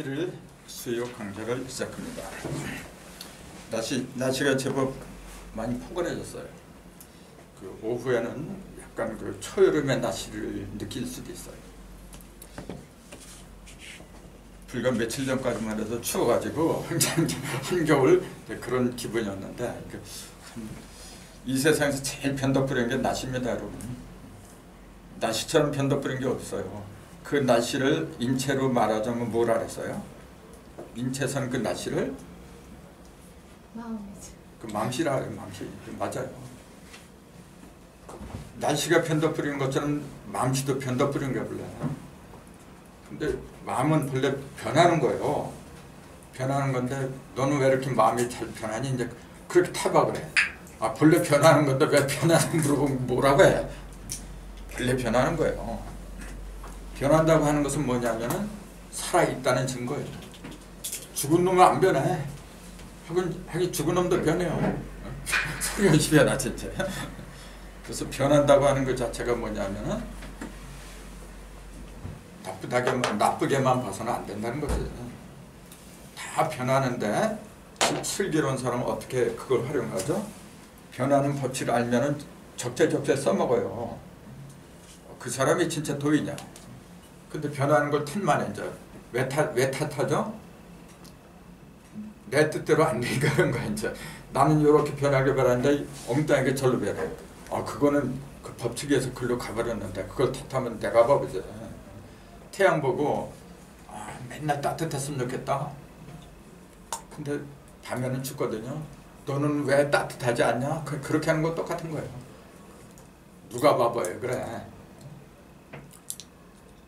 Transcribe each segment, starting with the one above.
를 수요 강좌를 시작합니다. 날씨가 제법 많이 포근해졌어요. 그 오후에는 약간 그 초여름의 날씨를 느낄 수도 있어요. 불과 며칠 전까지만 해도 추워가지고 한겨울 그런 기분이었는데 이 세상에서 제일 변덕부린 게 날씨입니다, 여러분. 날씨처럼 변덕부린 게 없어요. 그 날씨를 인체로 말하자면 뭐라 그랬어요? 인체선 그 날씨를 마음이죠. 그 맘씨라 그래요. 맘씨. 맞아요. 날씨가 변덕부리는 것처럼 맘씨도 변덕부리는 게 몰라요. 근데 마음은 본래 변하는 거예요. 변하는 건데 너는 왜 이렇게 마음이 잘 변하니? 이제 그렇게 타박을 해. 아, 본래 변하는 건데 왜 변하는 물어보면 뭐라고 해? 본래 변하는 거예요. 변한다고 하는 것은 뭐냐면은 살아있다는 증거예요. 죽은 놈은 안 변해. 하긴 죽은 놈도 변해요. 소리 없이 변하 진짜. 그래서 변한다고 하는 것 자체가 뭐냐면은 나쁘게만 봐서는 안 된다는 거지. 다 변하는데 슬기로운 사람은 어떻게 그걸 활용하죠? 변하는 법칙을 알면은 적재적재 써먹어요. 그 사람이 진짜 도이냐? 근데 변하는 걸 틈만에 이제 왜 탓하죠? 내 뜻대로 안 되니까 그런 거야. 이제 나는 이렇게 변하게 바랐는데 엉뚱하게 절로 변해. 아, 그거는 그 법칙에서 글로 가버렸는데 그걸 탓하면 내가 바보지. 태양 보고 맨날 따뜻했으면 좋겠다. 근데 밤에는 춥거든요. 너는 왜 따뜻하지 않냐? 그렇게 하는 거 똑같은 거예요. 누가 바보예요? 그래.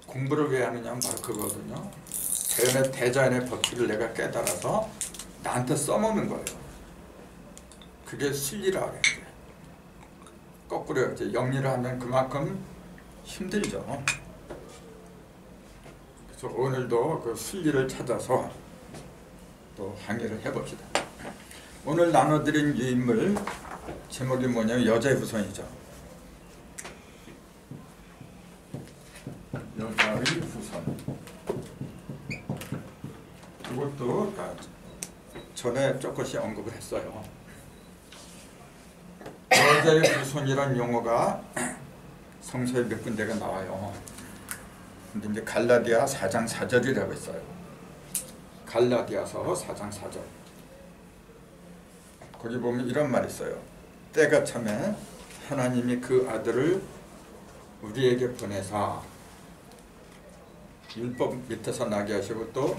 공부를 왜 하느냐면 바로 그거거든요. 대자연의 법칙을 내가 깨달아서 나한테 써먹는 거예요. 그게 순리라 그래요. 거꾸로 이제 영리를 하면 그만큼 힘들죠. 그래서 오늘도 그 순리를 찾아서 또 항해를 해봅시다. 오늘 나눠드린 유인물 제목이 뭐냐면 여자의 후손이죠. 여자의 후손. 이것도 전에 조금씩 언급을 했어요. 여자의 후손이란 용어가 성서에 몇 군데가 나와요. 근데 이제 갈라디아 4장 4절이라고 했어요. 갈라디아서 4장 4절. 거기 보면 이런 말이 있어요. 때가 참에 하나님이 그 아들을 우리에게 보내사 율법 밑에서 나게 하시고 또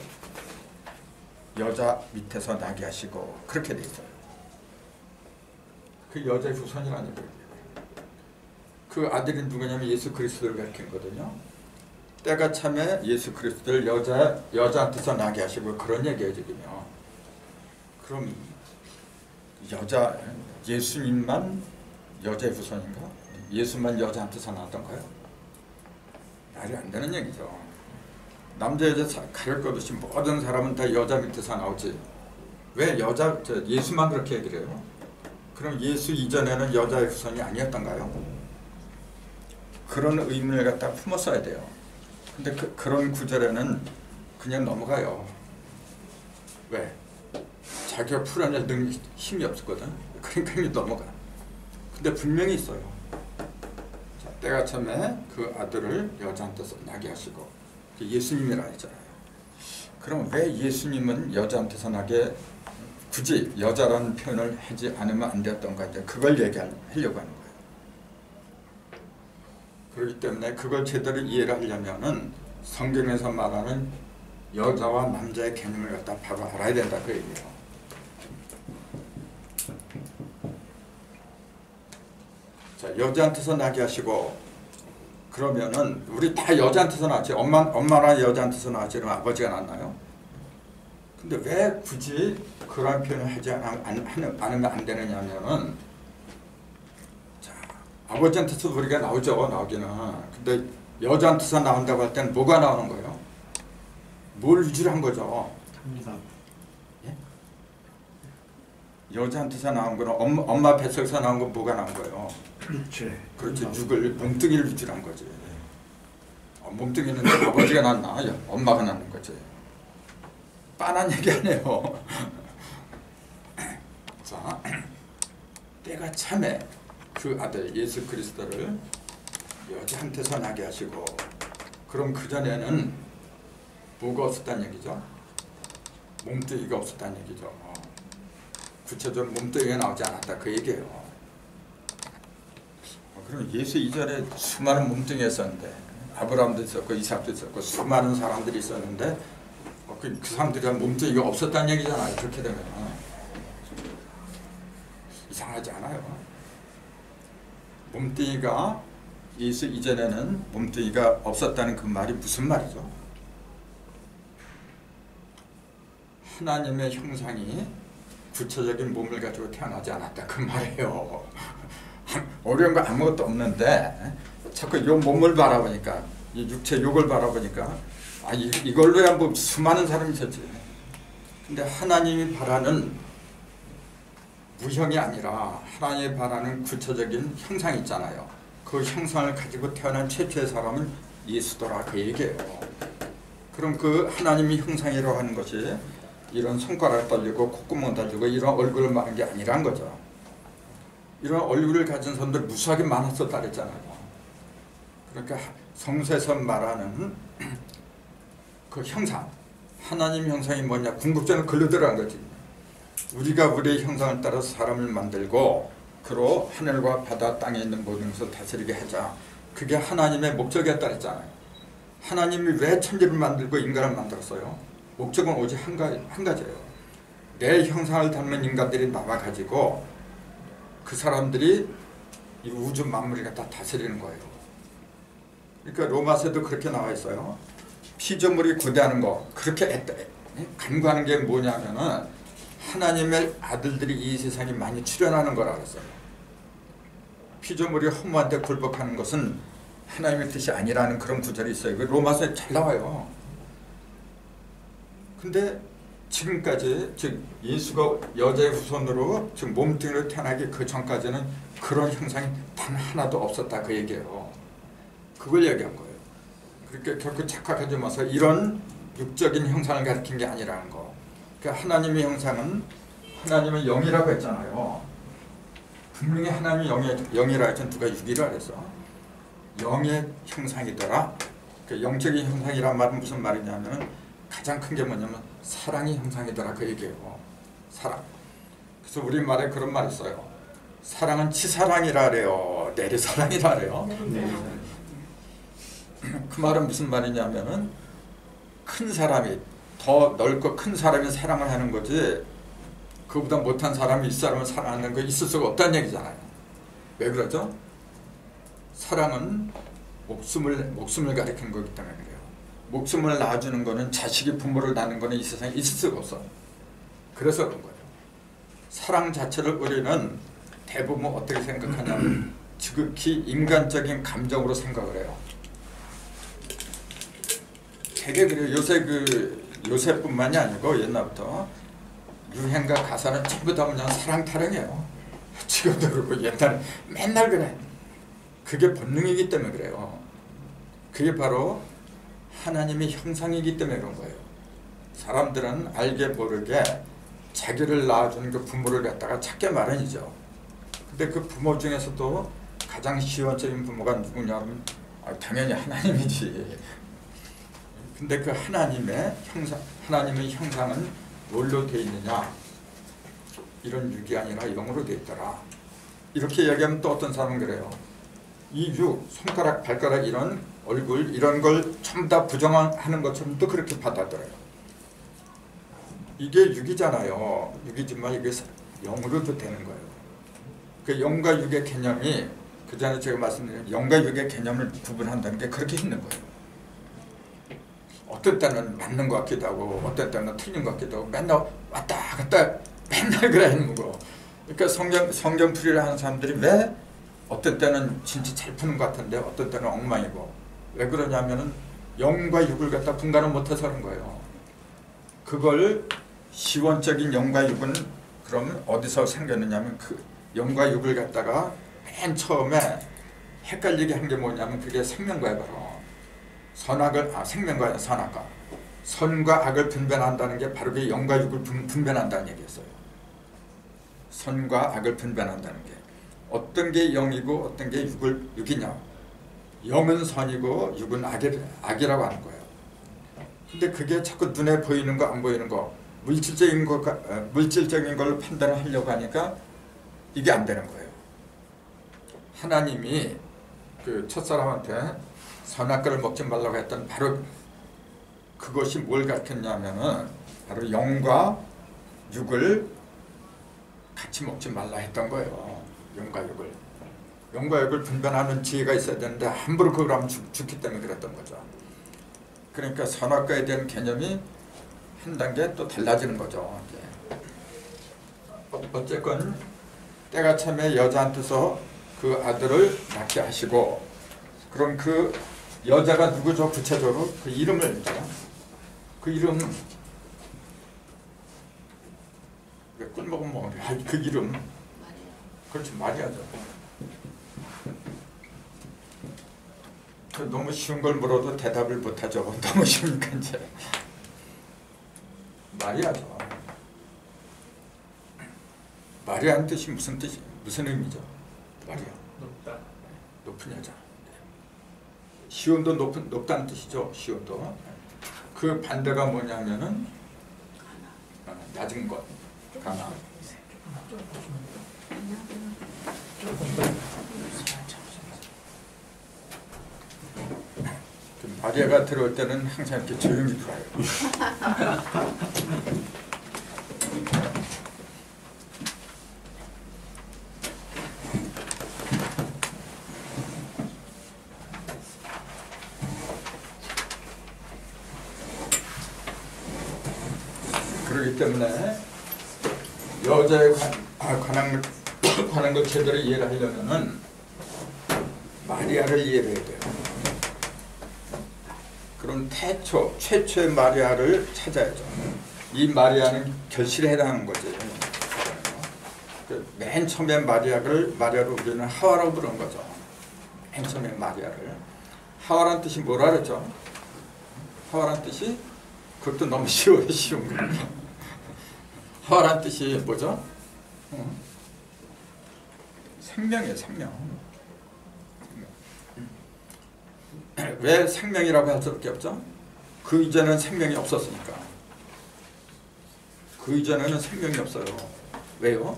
여자 밑에서 나게 하시고 그렇게 돼 있어요. 그 여자의 후손이라는 거예요. 그 아들이 누구냐면 예수 그리스도를 가리킨 거거든요. 때가 참에 예수 그리스도를 여자한테서 나게 하시고 그런 얘기예요 지금요. 그럼 예수님만 여자의 후손인가? 예수만 여자한테서 나왔던가요? 말이 안 되는 얘기죠. 남자 여자 가릴 것 없이 모든 사람은 다 여자 밑에서 나오지. 왜 예수만 그렇게 얘기를 해요? 그럼 예수 이전에는 여자의 후손이 아니었던가요? 그런 의문을 갖다 품었어야 돼요. 근데 그런 구절에는 그냥 넘어가요. 왜? 자기가 풀어낼 힘이 없었거든. 그러니까 넘어가. 근데 분명히 있어요. 자, 때가 참에 그 아들을 여자한테서 나게 하시고 예수님이라 했잖아요. 그럼 왜 예수님은 여자한테서 나게 굳이 여자라는 표현을 하지 않으면 안 되었던가 이제 그걸 얘기하려고 하는 거예요. 그렇기 때문에 그걸 제대로 이해를 하려면은 성경에서 말하는 여자와 남자의 개념을 갖다 바로 알아야 된다 그 얘기예요. 자, 여자한테서 나게 하시고 그러면은 우리 다 여자한테서 나왔지. 엄마나 여자한테서 나왔지. 그럼 아버지가 낳았나요? 근데 왜 굳이 그런 표현을 하지 않으면 안 되느냐면은 자, 아버지한테서 우리가 나오죠. 나오기는. 근데 여자한테서 나온다고 할 때는 뭐가 나오는 거예요? 뭘 위주로 한 거죠? 예? 여자한테서 나온 거는 엄마 뱃속에서 나온 건 뭐가 나온 거예요? 그렇지. 몸뚱이를 위주로 한 거지. 몸뚱이는 아버지가 낳나? 엄마가 낳는 거지. 빤한 얘기 아니에요. 자, 때가 참에 그 아들 예수 그리스도를 여자한테서 나게 하시고, 그럼 그전에는 뭐가 없었다는 얘기죠? 몸뚱이가 없었다는 얘기죠. 구체적으로 몸뚱이가 나오지 않았다 그 얘기예요. 그럼 예수 이전에 수많은 몸뚱이가 있었는데, 아브라함도 있었고 이삭도 있었고 수많은 사람들이 있었는데 그 사람들이 몸뚱이가 없었다는 얘기잖아요. 그렇게 되면 이상하지 않아요? 몸뚱이가 예수 이전에는 몸뚱이가 없었다는 그 말이 무슨 말이죠? 하나님의 형상이 구체적인 몸을 가지고 태어나지 않았다 그 말이에요. 어려운 거 아무것도 없는데 자꾸 이 몸을 바라보니까, 이 육체 욕을 바라보니까 이걸로야 뭐 수많은 사람이 있었지. 근데 하나님이 바라는 무형이 아니라 하나님이 바라는 구체적인 형상이 있잖아요. 그 형상을 가지고 태어난 최초의 사람은 예수더라 그 얘기예요. 그럼 그 하나님이 형상이라고 하는 것이 이런 손가락 달리고 콧구멍 달리고 이런 얼굴을 말한 게 아니란 거죠. 이런 얼굴을 가진 사람들 무수하게 많았었다 그랬잖아요. 그러니까 성서에서 말하는 그 형상, 하나님 형상이 뭐냐, 궁극적으로 글로 들어간 거지. 우리가 우리의 형상을 따라서 사람을 만들고 그로 하늘과 바다 땅에 있는 모든 것을 다스리게 하자. 그게 하나님의 목적이었다 그랬잖아요. 하나님이 왜 천지를 만들고 인간을 만들었어요? 목적은 오직 한 가지예요. 내 형상을 닮은 인간들이 나와가지고 그 사람들이 이 우주 만물을 갖다 다스리는 거예요. 그러니까 로마서에도 그렇게 나와 있어요. 피조물이 고대하는 거, 그렇게 간구하는 게 뭐냐면은 하나님의 아들들이 이 세상에 많이 출현하는 거라 그랬어요. 피조물이 허무한테 굴복하는 것은 하나님의 뜻이 아니라는 그런 구절이 있어요. 그 로마서에 잘 나와요. 근데 지금까지, 즉 예수가 여자의 후손으로 즉 몸뚱이로 태어나기 그 전까지는 그런 형상이 단 하나도 없었다 그 얘기예요. 그걸 얘기한 거예요. 그렇게 결코 착각하지 마서 이런 육적인 형상을 가리킨 게 아니라는 거. 그러니까 하나님의 형상은 하나님의 영이라고 했잖아요. 분명히 하나님이 영이라 했지 누가 육이라 그랬어. 영의 형상이더라. 그 영적인 형상이란 말은 무슨 말이냐면 가장 큰 게 뭐냐면 사랑의 형상이더라 그 얘기예요. 사랑. 그래서 우리말에 그런 말이 있어요. 사랑은 치사랑이라 그래요. 내리사랑이라 그래요. 그 말은 무슨 말이냐면은 큰 사람이, 더 넓고 큰 사람이 사랑을 하는 거지 그보다 못한 사람이 이 사람을 사랑하는 거 있을 수가 없다는 얘기잖아요. 왜 그러죠? 사랑은 목숨을 가리키는 거기 때문에 그래요. 목숨을 낳아주는 거는, 자식이 부모를 낳는 거는 이 세상에 있을 수가 없어. 그래서 그런 거예요. 사랑 자체를 우리는 대부분 어떻게 생각하냐면 지극히 인간적인 감정으로 생각을 해요. 되게 그래요. 요새뿐만이 아니고 옛날부터 유행가 가사는 전부 다 그냥 사랑 타령이에요. 지금도 그렇고 옛날에 맨날 그래. 그게 본능이기 때문에 그래요. 그게 바로 하나님의 형상이기 때문에 그런 거예요. 사람들은 알게 모르게 자기를 낳아주는 그 부모를 갖다가 찾게 마련이죠. 근데 그 부모 중에서도 가장 시원적인 부모가 누구냐면 당연히 하나님이지. 근데 그 하나님의 형상은 뭘로 되어 있느냐? 이런 육이 아니라 영으로 되어 있더라. 이렇게 얘기하면 또 어떤 사람은 그래요. 이 육, 손가락, 발가락, 이런 얼굴, 이런 걸 전부 다 부정하는 것처럼 또 그렇게 받아들여요. 이게 육이잖아요. 육이지만 이게 영으로도 되는 거예요. 그 영과 육의 개념이, 그 전에 제가 말씀드린 영과 육의 개념을 구분한다는 게 그렇게 있는 거예요. 어떤 때는 맞는 것 같기도 하고 어떤 때는 틀린 것 같기도 하고 맨날 왔다 갔다 맨날 그래 있는 거. 그러니까 성경풀이를 하는 사람들이 왜 어떤 때는 진짜 잘 푸는 것 같은데 어떤 때는 엉망이고, 왜 그러냐면은 영과 육을 갖다 분간을 못해서 그런 거예요. 그걸 시원적인 영과 육은 그러면 어디서 생겼느냐면 그 영과 육을 갖다가 맨 처음에 헷갈리게 한 게 뭐냐면 그게 생명과에 바로 생명과의 선악과. 선과 악을 분별한다는 게 바로 그 영과 육을 분별한다는 얘기였어요. 선과 악을 분별한다는 게 어떤 게 영이고 어떤 게 육이냐. 영은 선이고 육은 악이라고 하는 거예요. 근데 그게 자꾸 눈에 보이는 거 안 보이는 거 물질적인 걸로 판단을 하려고 하니까 이게 안 되는 거예요. 하나님이 그 첫사람한테 선악과를 먹지 말라고 했던 바로 그것이 뭘 가르쳤냐면은 바로 영과 육을 같이 먹지 말라 했던 거예요. 영과 육을 분별하는 지혜가 있어야 되는데 함부로 그걸 하면 죽기 때문에 그랬던 거죠. 그러니까 선악과에 대한 개념이 한 단계 또 달라지는 거죠. 어쨌건 때가 참에 여자한테서 그 아들을 낳게 하시고, 그럼 그 여자가 누구죠? 구체적으로 그 이름을 이제 그 이름 꿀 먹으면 뭐 그 이름 그렇지 마리아죠. 너무 쉬운 걸 물어도 대답을 못하죠. 너무 쉬우니까 이제 마리아죠. 마리아는 뜻이 무슨 의미죠? 마리아 높은 여자. 시온도 높다는 뜻이죠. 시온도. 그 반대가 뭐냐면은 낮은 것, 가나. 마리아가 들어올 때는 항상 이렇게 조용히 들어와요. 그렇기 때문에 여자에 관한 걸 제대로 이해를 하려면은 마리아를 이해해야 돼요. 그럼 최초의 마리아를 찾아야죠. 이 마리아는 결실에 해당하는 거지. 맨 처음에 마리아로 우리는 하와라고 부르는 거죠. 맨 처음에 마리아를. 하와란 뜻이 뭐라 그랬죠? 하와란 뜻이 그것도 너무 쉬운 거예요. 하와란 뜻이 뭐죠? 생명이에요, 생명. 왜 생명이라고 할 수밖에 없죠? 그 이전에는 생명이 없었으니까. 그 이전에는 생명이 없어요. 왜요?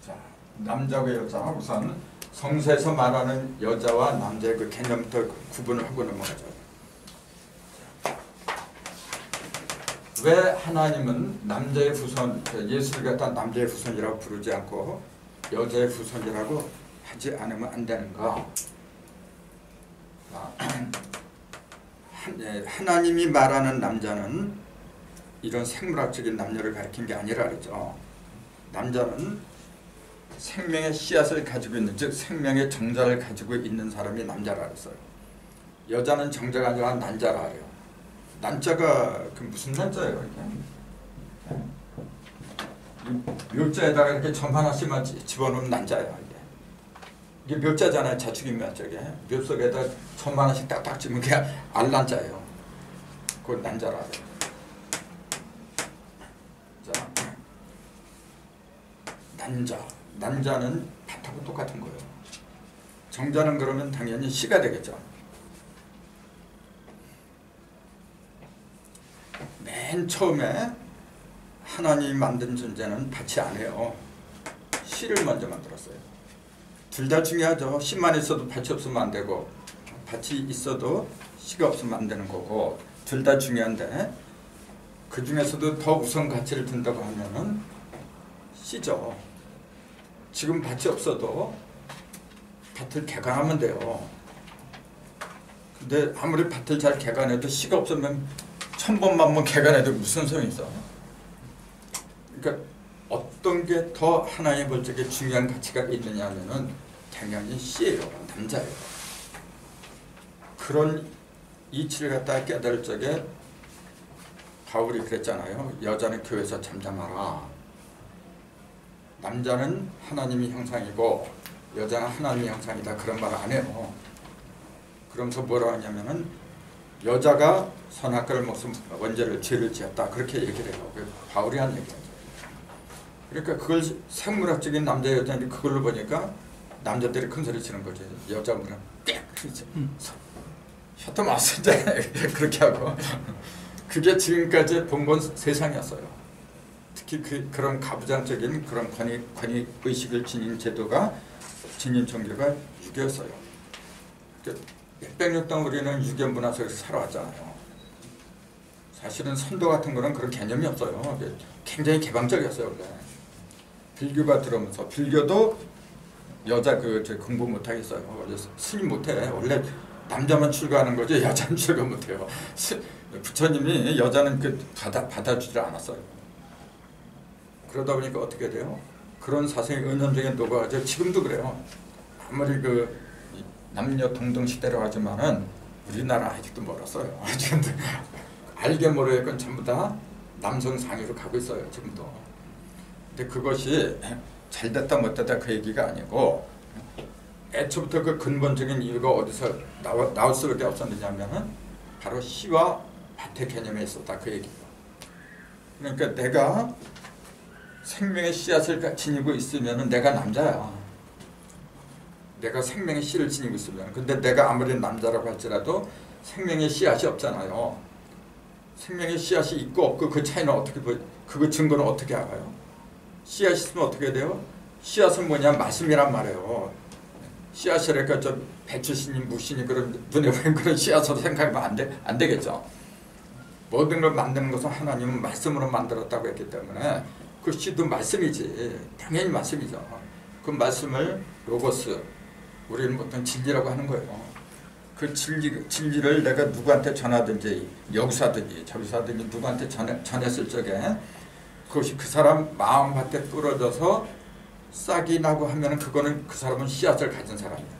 자, 남자와 여자, 우선 성서에서 말하는 여자와 남자의 그 개념부터 구분을 하고 넘어가죠. 왜 하나님은 남자의 후손, 예수를 갖다 남자의 후손이라고 부르지 않고 여자의 후손이라고 하지 않으면 안 되는가? 하나님이 말하는 남자는 이런 생물학적인 남녀를 가리킨 게 아니라 그러죠. 남자는 생명의 씨앗을 가지고 있는, 즉 생명의 정자를 가지고 있는 사람이 남자라 그랬어요. 여자는 정자가 아니라 난자라 그래요. 난자가 그 무슨 난자예요? 이게 묘자에다가 이렇게 점 하나씩만 집어넣으면 난자예요. 이게 묘자잖아요. 자축인묘 쪽에 묘 속에다 점 하나씩 딱딱 집으면 그게 알난자예요. 그건 난자라 해요. 자, 난자는 밭하고 똑같은 거예요. 정자는 그러면 당연히 씨가 되겠죠. 맨 처음에 하나님이 만든 존재는 밭이 아니에요. 씨를 먼저 만들었어요. 둘 다 중요하죠. 씨만 있어도 밭이 없으면 안 되고 밭이 있어도 씨가 없으면 안 되는 거고 둘 다 중요한데 그 중에서도 더 우선 가치를 둔다고 하면은 씨죠. 지금 밭이 없어도 밭을 개간하면 돼요. 근데 아무리 밭을 잘 개간해도 씨가 없으면 1000번만 개간해도 무슨 소용이 있어? 그러니까 어떤 게 더 하나님 볼 적에 중요한 가치가 있느냐 하면은 당연히 씨예요. 남자예요. 그런 이치를 갖다가 깨달을 적에 바울이 그랬잖아요. 여자는 교회에서 잠잠하라. 남자는 하나님의 형상이고 여자는 하나님의 형상이다 그런 말 안 해요. 그러면서 뭐라고 하냐면은 여자가 선악과를 먹은 원죄를 죄를 지었다 그렇게 얘기를 해요. 바울이 한 얘기예요. 그러니까 그걸 생물학적인 남자 여자인데 그걸로 보니까 남자들이 큰 소리 치는 거지. 여자분은 땡 셔터 마스 그렇게 하고 그게 지금까지 본 건 세상이었어요. 특히 그런 가부장적인 그런 권위 의식을 지닌 제도가 진인 종교가 유교였어요. 몇백 년 동안 우리는 유교 문화 속에서 살아왔잖아요. 사실은 선도 같은 거는 그런 개념이 없어요. 굉장히 개방적이었어요 원래. 불교가 들어오면서 불교도 여자 공부 못 하겠어요. 원래 스님 못해. 원래 남자만 출가하는 거지 여자는 출가 못해요. 부처님이 여자는 받아주질 않았어요. 그러다 보니까 어떻게 돼요? 그런 사상의 은연적인 노고가 지금도 그래요. 아무리 남녀 동등 시대라고 하지만은 우리나라 아직도 멀었어요. 지금도 알게 모르겠건 전부 다 남성 상위로 가고 있어요. 지금도. 근데 그것이 잘됐다 못됐다 그 얘기가 아니고 애초부터 그 근본적인 이유가 어디서 나올 수밖에 없었느냐면은 바로 시와 밭의 개념에 있었다 그 얘기예요. 그러니까 내가 생명의 씨앗을 지니고 있으면은 내가 남자야. 내가 생명의 씨를 지니고 있으면. 근데 내가 아무리 남자라고 할지라도 생명의 씨앗이 없잖아요. 생명의 씨앗이 있고 없고 그 차이는 어떻게 그거 증거는 어떻게 알아요? 씨앗이 있으면 어떻게 돼요? 씨앗은 뭐냐? 말씀이란 말이에요. 씨앗이랄까 저 배추신이 무신이 그런 눈에 보이는 그런 씨앗으로 생각하면 안 되겠죠. 모든 걸 만드는 것은 하나님은 말씀으로 만들었다고 했기 때문에 그 씨도 말씀이지. 당연히 말씀이죠. 그 말씀을 로고스, 우리는 보통 진리라고 하는 거예요. 그 진리를 내가 누구한테 전하든지 여기서 하든지 저기서 하든지 누구한테 전했을 적에 그것이 그 사람 마음밭에 뿌려져서 싹이 나고 하면 그거는 그 사람은 씨앗을 가진 사람이야.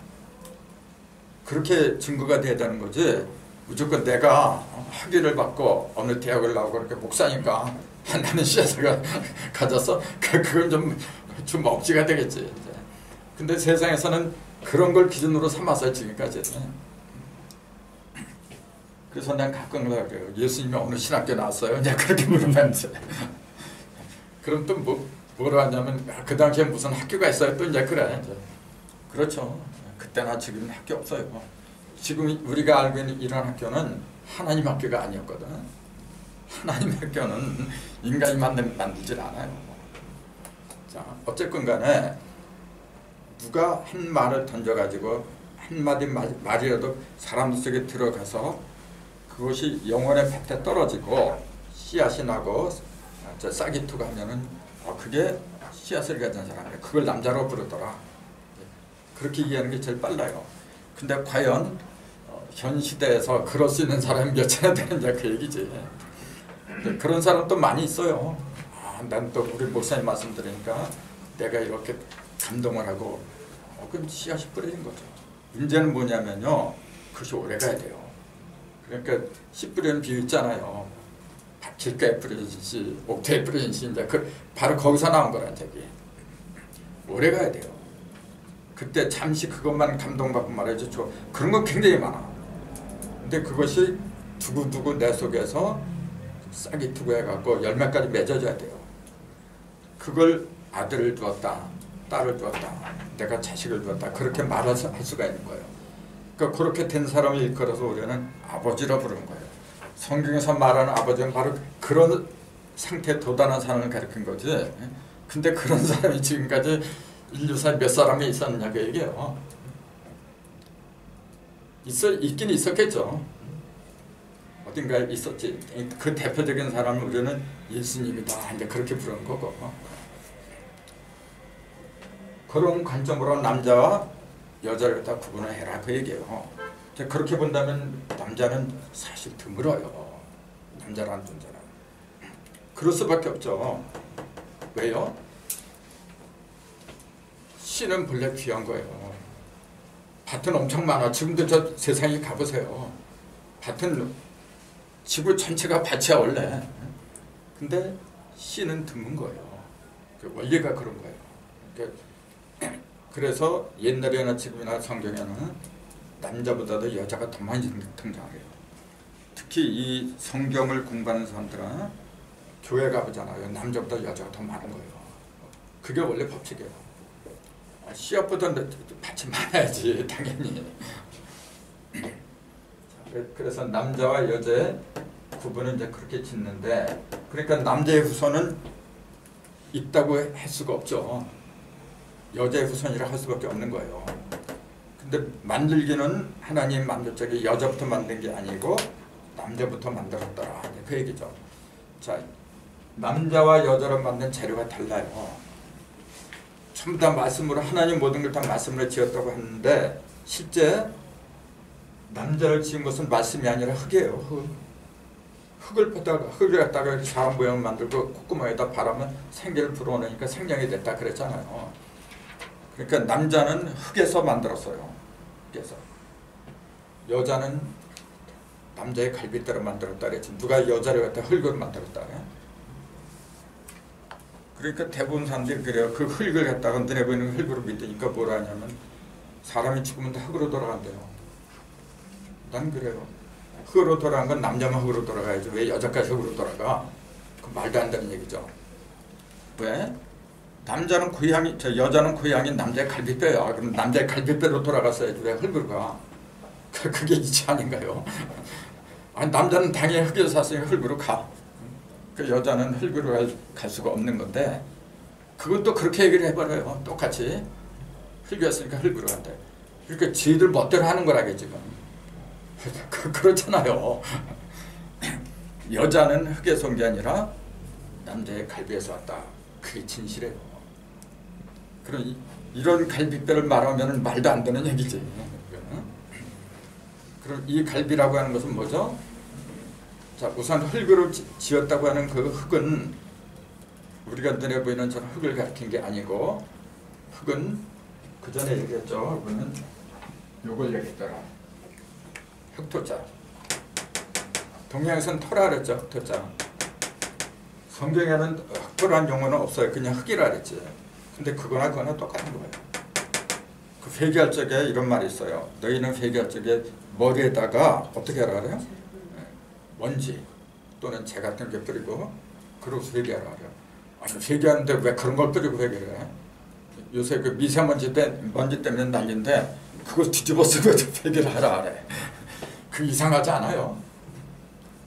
그렇게 증거가 돼야 되는 거지. 무조건 내가 학위를 받고 어느 대학을 나오고 그렇게 목사니까 나는 씨앗을 가져서 그건 좀 억지가 되겠지. 이제. 근데 세상에서는 그런 걸 기준으로 삼아서 지금까지. 그래서 난 가끔 그래요. 예수님이 어느 신학교 나왔어요? 이제 그렇게 물으면 이제. 그럼 또 뭐라 하냐면 그 당시에 무슨 학교가 있어요? 또 이제 그래. 이제. 그렇죠. 그때나 지금은 학교 없어요. 지금 우리가 알고 있는 이런 학교는 하나님 학교가 아니었거든. 하나님 학교는 인간이 만들질 않아요. 자, 어쨌건 간에 누가 한 말을 던져가지고 한마디 말이라도 사람들 속에 들어가서 그것이 영혼의 밭에 떨어지고 씨앗이 나고 싹이 투고 하면은 그게 씨앗을 가진 사람이에요. 그걸 남자로 부르더라. 그렇게 이해하는 게 제일 빨라요. 근데 과연 현 시대에서 그럴 수 있는 사람이 몇이나 되느냐 그 얘기지. 그런 사람도 많이 있어요. 난 또 우리 목사님 말씀 들으니까 내가 이렇게 감동을 하고 그럼 씨앗이 뿌려진 거죠. 문제는 뭐냐면요. 그것이 오래가야 돼요. 그러니까 씨 뿌리는 비유 있잖아요. 길가에 뿌려진 씨, 옥토에 뿌려진 씨 이제 바로 거기서 나온 거란 얘기. 오래가야 돼요. 그때 잠시 그것만 감동받고 말이죠. 그런 건 굉장히 많아. 근데 그것이 두고두고 내 속에서 싹이 트고 해갖고 열매까지 맺어져야 돼요. 그걸 아들을 두었다, 딸을 두었다, 내가 자식을 두었다 그렇게 말할 수가 있는 거예요. 그러니까 그렇게 된 사람을 일컬어서 우리는 아버지라 부르는 거예요. 성경에서 말하는 아버지는 바로 그런 상태에 도달한 사람을 가리킨 거지. 근데 그런 사람이 지금까지 인류사에 몇 사람이 있었느냐 그 얘기예요. 있긴 있었겠죠. 어딘가에 있었지. 그 대표적인 사람은 우리는 예수님이다 이제 그렇게 부르는 거고. 그런 관점으로 남자와 여자를 다 구분을 해라 그 얘기예요. 그렇게 본다면 남자는 사실 드물어요. 남자라는 존재는. 그럴 수밖에 없죠. 왜요? 씨는 본래 귀한 거예요. 밭은 엄청 많아. 지금도 저 세상에 가보세요. 밭은 지구 전체가 밭이야 원래. 근데 씨는 드문 거예요. 그 원리가 그런 거예요. 그래서 옛날에나 지금이나 성경에는 남자보다도 여자가 더 많이 등장해요. 특히 이 성경을 공부하는 사람들은 교회 가보잖아요. 남자보다 여자가 더 많은 거예요. 그게 원래 법칙이에요. 시합보다 밭이 많아야지 당연히. 그래서 남자와 여자의 구분은 이제 그렇게 짓는데, 그러니까 남자의 후손은 있다고 할 수가 없죠. 여자의 후손이라 할 수밖에 없는 거예요. 근데 만들기는 하나님 만들 적에 여자부터 만든 게 아니고 남자부터 만들었더라, 그 얘기죠. 자, 남자와 여자로 만든 재료가 달라요. 전부 다 말씀으로, 하나님 모든 걸 다 말씀으로 지었다고 하는데 실제 남자를 지은 것은 말씀이 아니라 흙이에요. 흙을 갖다가 사람 모양을 만들고 콧구멍에다 바라면 생기를 불어넣으니까 생명이 됐다 그랬잖아요. 그러니까 남자는 흙에서 만들었어요. 흙에서. 여자는 남자의 갈빗대로 만들었다 그랬지. 누가 여자를 갖다 흙으로 만들었다 그래? 그러니까 대부분 사람들이 그래요. 그 흙을 갖다가 눈에 보이는 흙으로 믿으니까 뭐라 하냐면 사람이 죽으면 다 흙으로 돌아간대요. 난 그래요. 흙으로 돌아간 건 남자만 흙으로 돌아가야지 왜 여자까지 흙으로 돌아가? 그 말도 안 되는 얘기죠. 왜? 남자는 고향이, 여자는 고향이 남자의 갈빗뼈야. 그럼 남자의 갈빗뼈로 돌아갔어야지 왜 흙으로 가? 그게 이치 아닌가요? 아니, 남자는 당연히 흙에서 샀으니까 흙으로 가. 그 여자는 흙으로 갈 수가 없는 건데, 그건 또 그렇게 얘기를 해버려요. 똑같이 흙이었으니까 흙으로 간다. 그러니까 지들 멋대로 하는 거라게 지금. 그렇잖아요. 여자는 흙에서 온 게 아니라 남자의 갈비에서 왔다. 그게 진실이에요. 그럼 이런 갈비뼈를 말하면 말도 안 되는 얘기지. 그럼 이 갈비라고 하는 것은 뭐죠? 자, 우선 흙으로 지었다고 하는 그 흙은 우리가 눈에 보이는 저런 흙을 가리킨 게 아니고, 흙은 그 전에 얘기했죠. 그거는 요걸 얘기했더라. 흑토자. 동양에서는 토라 그랬죠. 흑토자. 성경에는 흑토라는 용어는 없어요. 그냥 흙이라 그랬지. 근데 그거나 똑같은 거예요. 그 회개할 적에 이런 말이 있어요. 너희는 회개할 적에 머리에다가 어떻게 하라 그래요? 먼지 또는 재 같은 게 뿌리고 그러고서 회개하라 그래요. 아니, 회개하는데 왜 그런 걸 뿌리고 회개를 해? 요새 그 미세먼지 먼지 때문에 난리인데 그걸 뒤집어 쓰고 회개를 하라 그래. 그 이상하지 않아요?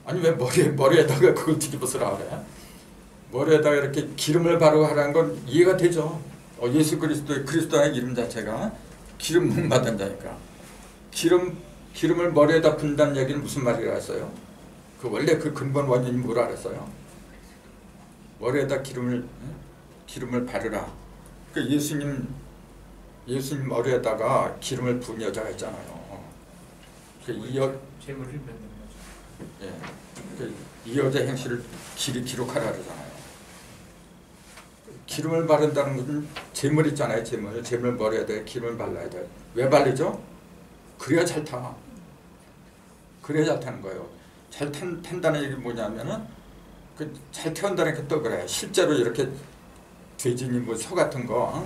아니 왜 머리에다가 그걸 뒤집어 쓰라 그래? 머리에다가 이렇게 기름을 바르고 하라는 건 이해가 되죠. 예수 그리스도의 이름 자체가 기름 문 받은 자니까. 기름을 머리에다 붓는다는 얘기는 무슨 말이라 했어요? 그 원래 그 근본 원인이 뭐라 그랬어요? 머리에다 기름을 바르라. 그 예수님 머리에다가 기름을 부은 여자가 있잖아요. 재물을 맺는 거죠. 예, 이 여자 행실을 기록하라 그러잖아요. 기름을 바른다는 것은 재물 있잖아요. 재물 머리에다 기름을 발라야 돼. 왜 바르죠? 그래야 잘 타. 그래야 잘 타는 거예요. 잘 탄다는 얘기 뭐냐면은 그 잘 태운다는 게 또 그래. 실제로 이렇게 돼지니 뭐 소 같은 거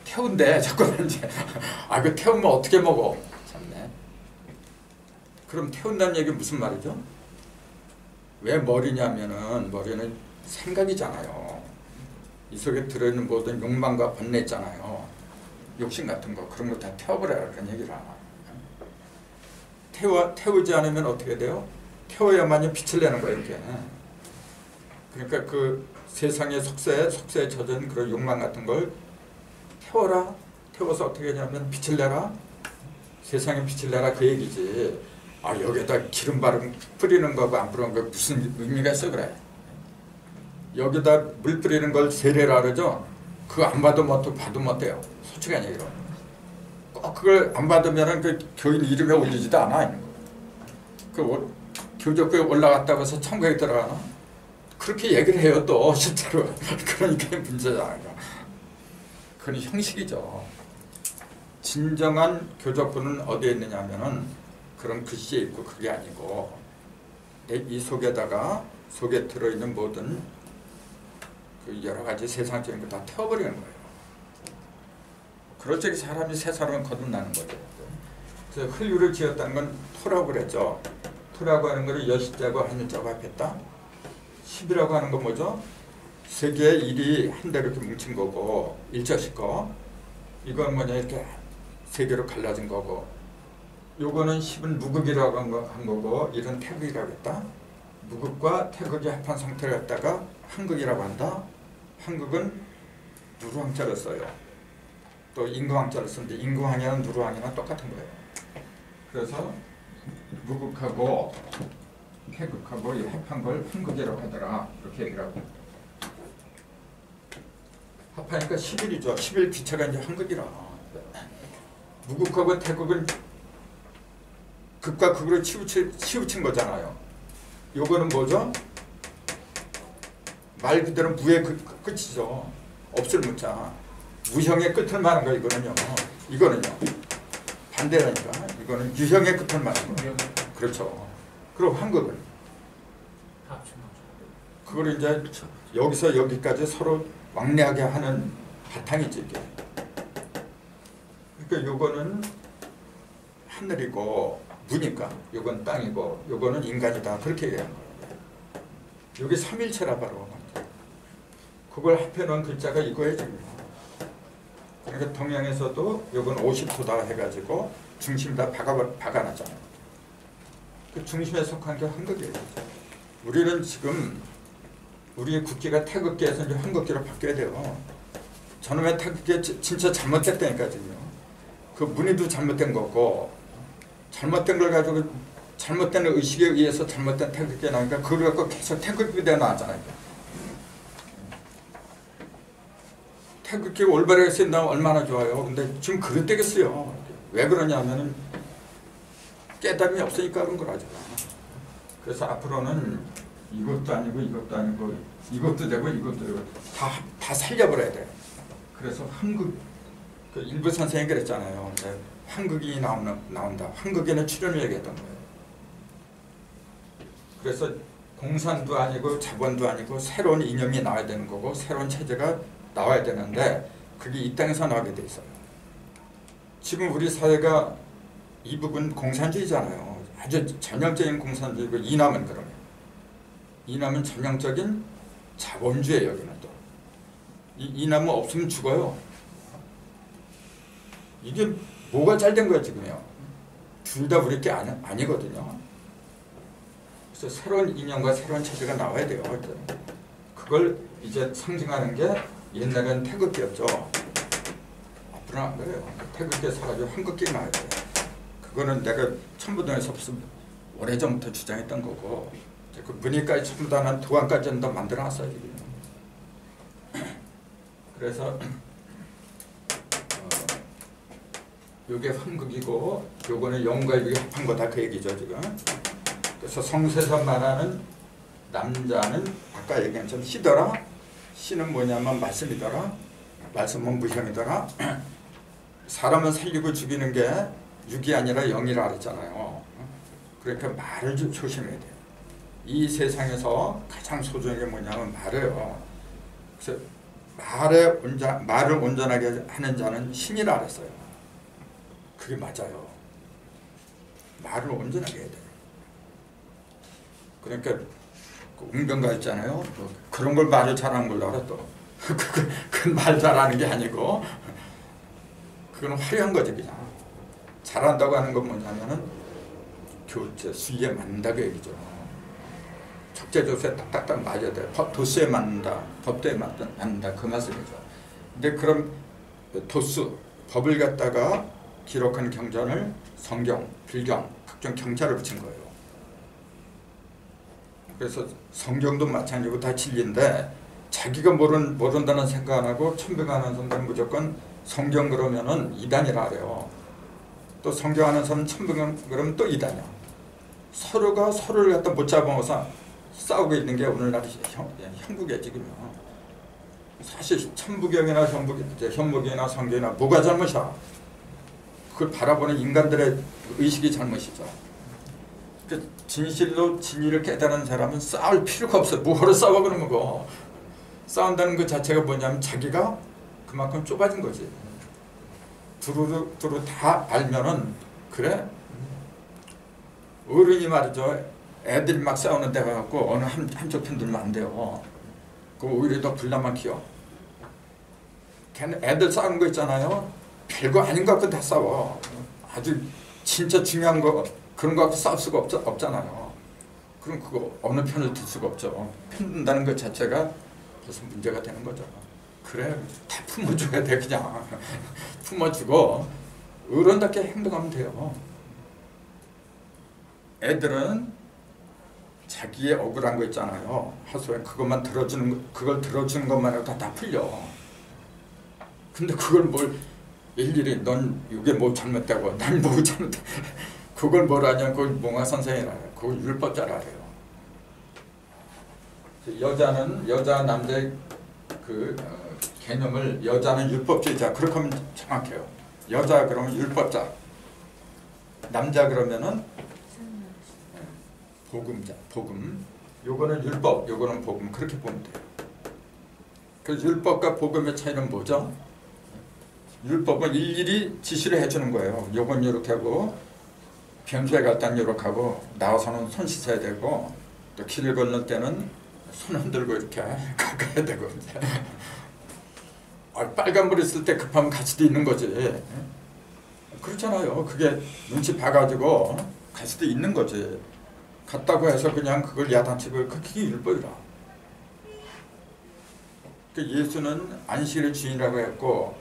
태운대 자꾸만 이제 그 태우면 어떻게 먹어? 참네. 그럼 태운다는 얘기 무슨 말이죠? 왜 머리냐면은 머리는 생각이잖아요. 이 속에 들어있는 모든 욕망과 번뇌 있잖아요. 욕심 같은 거 그런 거 다 태워버려라 그런 얘기라. 태우지 않으면 어떻게 돼요? 태워야만이 빛을 내는 거예요. 이렇게. 그러니까 그 세상의 속세에 젖은 그런 욕망 같은 걸 태워라. 태워서 어떻게 하냐면 빛을 내라. 세상에 빛을 내라 그 얘기지. 여기에다 기름 뿌리는 거하고 안 뿌리는 거 무슨 의미가 있어 그래. 여기다 물 뿌리는 걸 세례라 그러죠. 그거 안 봐도 못하고 봐도 못해요. 솔직한 얘기로. 꼭 그걸 안 받으면은 그 교인 이름에 올리지도 않아. 그 교적부에 올라갔다고 해서 천국에 들어가나? 그렇게 얘기를 해요 또 실제로. 그러니까 문제잖아요. 그건 형식이죠. 진정한 교적부는 어디에 있느냐 하면은 그런 글씨에 있고 그게 아니고 이 속에 들어있는 모든 그 여러 가지 세상적인 거 다 태워버리는 거예요. 그렇지 사람이 새 사람은 거듭나는 거죠. 그래서 흙으로 지었다는 건 토라고 그랬죠. 토라고 하는 거를 여시자고 한자고 합했다. 10이라고 하는 건 뭐죠? 세 개의 일이 한 대로 이렇게 뭉친 거고 일자식 거. 이건 뭐냐 이렇게 세 개로 갈라진 거고. 요거는 10은 무극이라고 한 거고 이런 태극이라고 했다. 무극과 태극이 합한 상태를 갖다가 한극이라고 한다. 한극은 누루항자를 써요. 또 인구항자를 쓰는데 인구항이나 누루항이나 똑같은 거예요. 그래서 무극하고 태극하고 이 합한 걸 한극이라고 하더라. 이렇게 얘기를 하고. 합하니까 11이죠. 11 기체가 이제 한극이라. 무극하고 태극은 극과 극으로 치우친 거잖아요. 요거는 뭐죠? 말 그대로 무의 끝이죠. 없을 무자. 무형의 끝을 말하는 거 이거는요. 이거는요. 반대라니까. 이거는 유형의 끝을 말하는 거예요. 그렇죠. 그리고 한국은 그걸 이제 여기서 여기까지 서로 왕래하게 하는 바탕이지 이게. 그러니까 요거는 하늘이고 무니까 요건 땅이고 요거는 인간이다. 그렇게 얘기하는 거예요. 요게 삼일체라 바로. 그걸 합해놓은 글자가 이거예요 지금. 그러니까 동양에서도 요건 50도다 해가지고 중심 다 박아놨잖아요. 그 중심에 속한 게 한국이에요. 우리는 지금 우리의 국기가 태극기에서 이제 한국기로 바뀌어야 돼요. 저놈의 태극기 진짜 잘못됐다니까 지금요. 그 문의도 잘못된 거고 잘못된 걸 가지고 잘못된 의식에 의해서 잘못된 태극기가 나오니까 그걸 갖고 계속 태극기가 나왔잖아요. 태극기가 올바르게 쓰인다면 얼마나 좋아요. 근데 지금 그릇 되겠어요. 왜 그러냐면은 깨달음이 없으니까 그런 거라죠. 그래서 앞으로는 이것도 아니고 이것도 아니고 이것도 되고 이것도 되고 다 살려버려야 돼. 그래서 한국 그 일부 선생님이 그랬잖아요. 한국이 나온다. 한국에는 출연을 얘기했던 거예요. 그래서 공산도 아니고 자본도 아니고 새로운 이념이 나와야 되는 거고 새로운 체제가 나와야 되는데 그게 이 땅에서 나오게 돼 있어요. 지금 우리 사회가 이 부분 공산주의잖아요. 아주 전형적인 공산주의고 이남은 그러면 이남은 전형적인 자본주의예요. 여기는 또 이남은 없으면 죽어요. 이게 뭐가 잘 된 거야 지금요. 둘 다 우리 게 아니거든요. 그래서 새로운 이념과 새로운 체제가 나와야 돼요. 그걸 이제 상징하는 게 옛날엔 태극기였죠. 앞으로는 안 그래요. 태극기에 사가지고 한국기 나와야 돼요. 그거는 내가 천부동에서 오래전부터 주장했던 거고 그 문의까지 전부 다 난 도안까지는 다 만들어놨어요. 그래서 요게 한국이고 요거는 영과 육이 합한 거다 그 얘기죠 지금. 그래서 성세서 말하는 남자는 아까 얘기한 것처럼 시더라. 시는 뭐냐면 말씀이더라. 말씀은 무형이더라. 사람을 살리고 죽이는 게 육이 아니라 영이라 그랬잖아요. 그러니까 말을 좀 조심해야 돼요. 이 세상에서 가장 소중한 게 뭐냐면 말이에요. 그래서 말을 온전하게 하는 자는 신이라 그랬어요. 그게 맞아요. 말을 온전하게 해야 돼요. 그러니까 그 웅변가 있잖아요. 그런 걸 말을 잘하는 걸로 알아 또. 그건 말 잘하는 게 아니고 그건 화려한 거지 그냥. 잘한다고 하는 건 뭐냐면은 교체, 수위에 맞는다고 얘기죠. 적재조세 딱딱딱 맞아야 돼. 도수에 맞는다. 법도에 맞는다. 그 말씀이죠. 근데 그럼 도수, 법을 갖다가 기록한 경전을 성경, 불경, 각종 경자를 붙인 거예요. 그래서 성경도 마찬가지고 다 진리인데 자기가 모른다는 생각 안 하고 천백하는 사람들은 무조건 성경 그러면은 이단이라 그래요. 또 성경하는 사람은 천백 그러면 또 이단이야. 서로가 서로를 갖다 못 잡아먹어서 싸우고 있는 게 오늘날 형국의 지금요. 사실 천부경이나 현무경이나 성경이나 뭐가 잘못이야? 그걸 바라보는 인간들의 의식이 잘못이죠. 그 진실로 진리를 깨달은 사람은 싸울 필요가 없어요. 뭐하러 싸워 그러는 거. 싸운다는 것 자체가 뭐냐면 자기가 그만큼 좁아진 거지. 두루두루 다 알면은 그래 어른이 말이죠. 애들이 막 싸우는 데 가갖고 어느 한쪽 편 들면 안 돼요. 그 오히려 더 불난만 키워. 걔는 애들 싸우는 거 있잖아요. 별거 아닌 것 같고 다 싸워. 아주 진짜 중요한 거 그런 거 갖고 싸울 수가 없잖아요. 그럼 그거 어느 편을 들 수가 없죠. 편든다는 것 자체가 무슨 문제가 되는 거죠. 그래 다 품어줘야 돼. 그냥 품어주고 어른답게 행동하면 돼요. 애들은 자기의 억울한 거 있잖아요. 하소연 그것만 그걸 들어주는 것만 해도 다 풀려. 근데 그걸 뭘 일일이 넌 이게 뭐 잘못되고 난 뭐 잘못돼 그걸 뭐라냐면 그걸 몽화 선생이라 해요. 그걸 율법자라 해요. 여자 남자의 그 개념을 여자는 율법주의자 그렇게 하면 정확해요. 여자 그러면 율법자, 남자 그러면은 복음자, 복음. 요거는 율법, 요거는 복음 그렇게 보면 돼요. 그 율법과 복음의 차이는 뭐죠? 율법은 일일이 지시를 해주는 거예요. 요건 이렇게 하고 변소에 갈 때는 이렇게 하고 나와서는 손 씻어야 되고 또 길을 건널 때는 손 흔들고 이렇게 가야 되고 빨간불 있을 때 급하면 갈 수도 있는 거지. 그렇잖아요. 그게 눈치 봐가지고 갈 수도 있는 거지. 갔다고 해서 그냥 그걸 야단치고 그게 율법이라. 예수는 안식일의 주인이라고 했고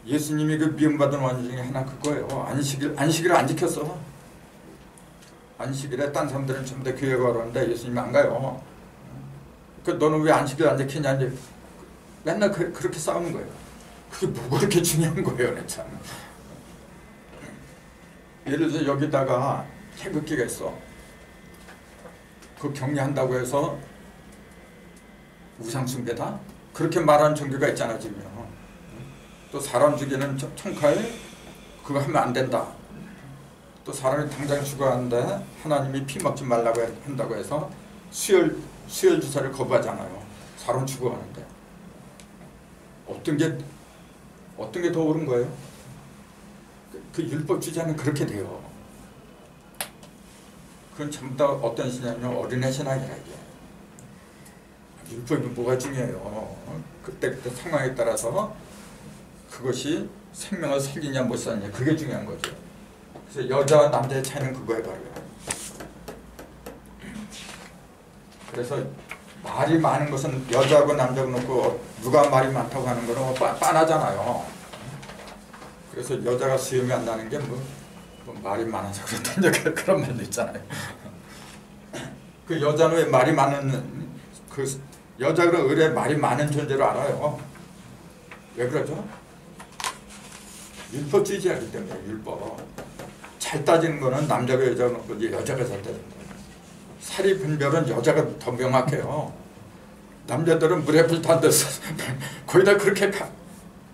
예수님이 그 미움받은 원인 중에 하나 그거예요. 안식일을 안 지켰어. 안식일에 딴 사람들은 전부 다 교회 가러는데 예수님이 안 가요. 그 너는 왜 안식일 안 지키냐 이제 맨날 그렇게 싸우는 거예요. 그게 뭐가 그렇게 중요한 거예요, 참. 예를 들어 여기다가 태극기가 있어. 그 격려한다고 해서 우상숭배다? 그렇게 말하는 종교가 있잖아 지금요. 또 사람 죽이는 청카에 그거 하면 안 된다. 또 사람이 당장 죽어가는데 하나님이 피 먹지 말라고 한다고 해서 수혈 주사를 거부하잖아요. 사람 죽어가는데 어떤 게 더 옳은 거예요? 그 율법주의자는 그렇게 돼요. 그건 전부 다 어떤 신앙이냐면 어린애 신앙이라 이게. 율법이 뭐가 중요해요. 그때 상황에 따라서 그것이 생명을 살리냐 못 살리냐 그게 중요한 거죠. 그래서 여자와 남자의 차이는 그거에 바로요. 그래서 말이 많은 것은 여자하고 남자하고 놓고 누가 말이 많다고 하는 거는 빤하잖아요. 그래서 여자가 수염이 안 나는 게 뭐 말이 많아서 그렇다 그런 말도 있잖아요. 그 여자는 왜 말이 많은 그 여자가 의뢰 말이 많은 존재로 알아요. 왜 그러죠? 율법주의자이기 때문에 율법. 잘 따지는 거는 남자가 여자가 놓고 여자가 잘 따지는 거예요. 사리 분별은 여자가 더 명확해요. 남자들은 물에 불 탄 데서 거의 다 그렇게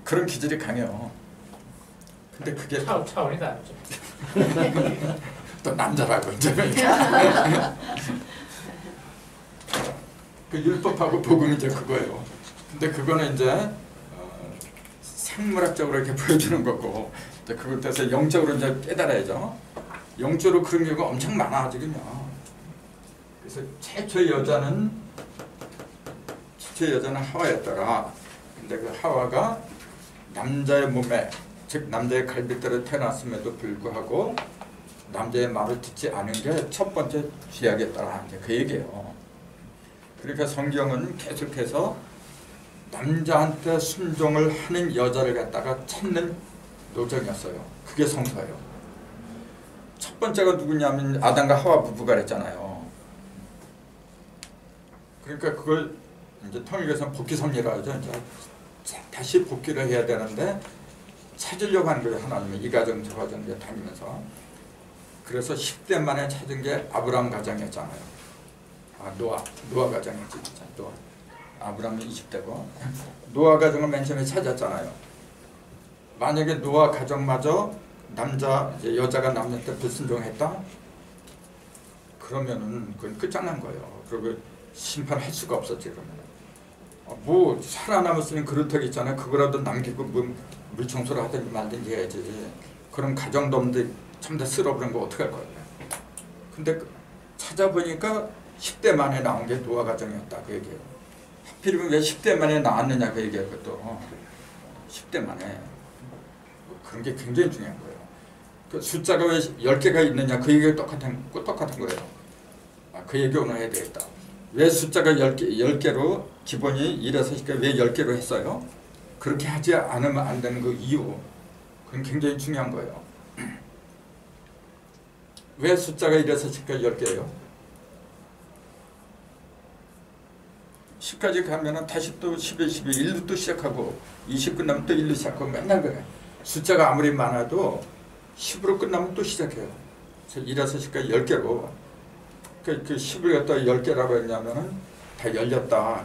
그런 기질이 강해요. 근데 그게 차원이 다르죠. 또 남자라고 이제 그 율법하고 복음이 이제 그거예요. 근데 그거는 이제 생물학적으로 이렇게 보여주는 거고, 그걸 따라서 영적으로 이제 깨달아야죠. 영적으로 그런 경우가 엄청 많아 지금요. 그래서 최초의 여자는 하와였더라. 근데 그 하와가 남자의 몸에, 즉 남자의 갈비뼈로 태어났음에도 불구하고 남자의 말을 듣지 않은 게 첫 번째 죄악이었더라. 이제 그 얘기예요. 그러니까 성경은 계속해서 남자한테 순종을 하는 여자를 갖다가 찾는 노정이었어요. 그게 성서예요. 첫 번째가 누구냐면 아담과 하와 부부가 그랬잖아요. 그러니까 그걸 이제 통일에서는 복귀섭리라 하죠. 이제 다시 복귀를 해야 되는데 찾으려고 하는 거예요. 하나님이 이 가정 저 가정 다니면서. 그래서 10대 만에 찾은 게 아브라함 가정이었잖아요. 노아 가정이었지. 노아. 아브라함이 20대고 노아 가정을 맨 처음에 찾았잖아요. 만약에 노아 가정마저 여자가 남자한테 불순종했다? 그러면은 그건 끝장난 거예요. 그리고 심판할 수가 없었지. 그러면 뭐 살아남았으면 그릇턱 있잖아요. 그거라도 남기고 물 청소를 하든지 말든지 해야지. 그럼 가정도 없는데 참 다 쓸어버린 거 어떡할 거예요. 근데 찾아보니까 10대 만에 나온 게 노아 가정이었다 그 얘기예요. 하필이면 왜 10대 만에 나왔느냐 그 얘기예요. 그것도 10대 만에. 그런 게 굉장히 중요한 거예요. 그 숫자가 왜 10개가 있느냐 그 얘기가 똑같은 거예요. 그 얘기 오늘 해야 되겠다. 왜 숫자가 10개로 기본이 1에서 10개 왜 10개로 했어요? 그렇게 하지 않으면 안 되는 그 이유. 그건 굉장히 중요한 거예요. 왜 숫자가 1에서 10까지 10개예요? 10까지 가면은 다시 또 11, 12, 1로 또 시작하고 20 끝나면 또 1로 시작하고 맨날 그래. 숫자가 아무리 많아도 10으로 끝나면 또 시작해요. 그래서 1에서 10까지 10개로 그 10을 갖다 10개라고 했냐면은 다 열렸다.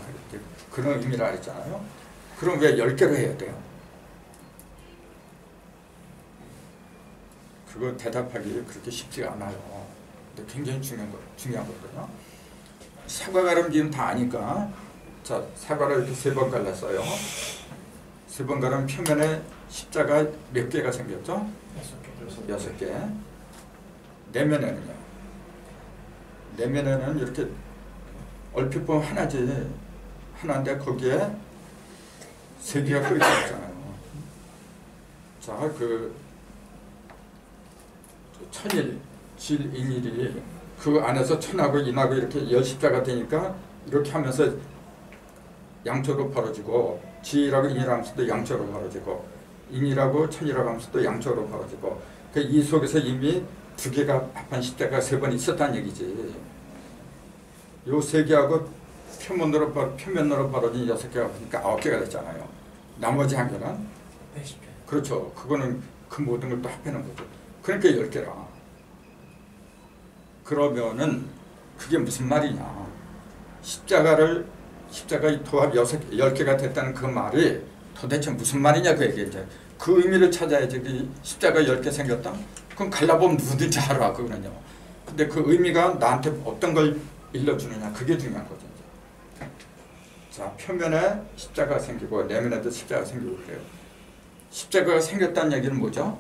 그런 의미라 했잖아요. 그럼 왜 10개로 해야 돼요? 그거 대답하기 그렇게 쉽지가 않아요. 근데 굉장히 중요한 거거든요. 사과 가름지는 다 아니까 자 사과를 이렇게 3번 갈랐어요. 3번 가르면 표면에 십자가 몇 개가 생겼죠? 6개. 내면에는요. 내면에는 이렇게 얼핏 보면 하나인데 거기에 3개가 또 있잖아요. 자, 그 천일, 질, 인일이 그 안에서 천하고 인하고 이렇게 열십자가 되니까 이렇게 하면서 양쪽으로 벌어지고 지라고 인이라고 하면서도 양쪽으로 벌어지고 인이라고 천이라고 하면서도 양쪽으로 벌어지고 그 이 속에서 이미 2개가 합한 십자가 3번 있었다는 얘기지. 요 3개하고 표면으로 벌어진 6개가 그러니까 9개가 됐잖아요. 나머지 한 개는 그렇죠. 그거는 그 모든 걸 또 합해놓은 거죠. 그러니까 10개라. 그러면은 그게 무슨 말이냐. 십자가의 도합 10개가 됐다는 그 말이 도대체 무슨 말이냐 그 얘기죠. 그 의미를 찾아야지. 그 십자가 10개 생겼다? 그럼 갈라보면 누구든지 알아 그거는요. 근데 그 의미가 나한테 어떤 걸 일러주느냐 그게 중요한 거죠. 자, 표면에 십자가가 생기고 내면에도 십자가가 생기고 그래요. 십자가가 생겼다는 얘기는 뭐죠?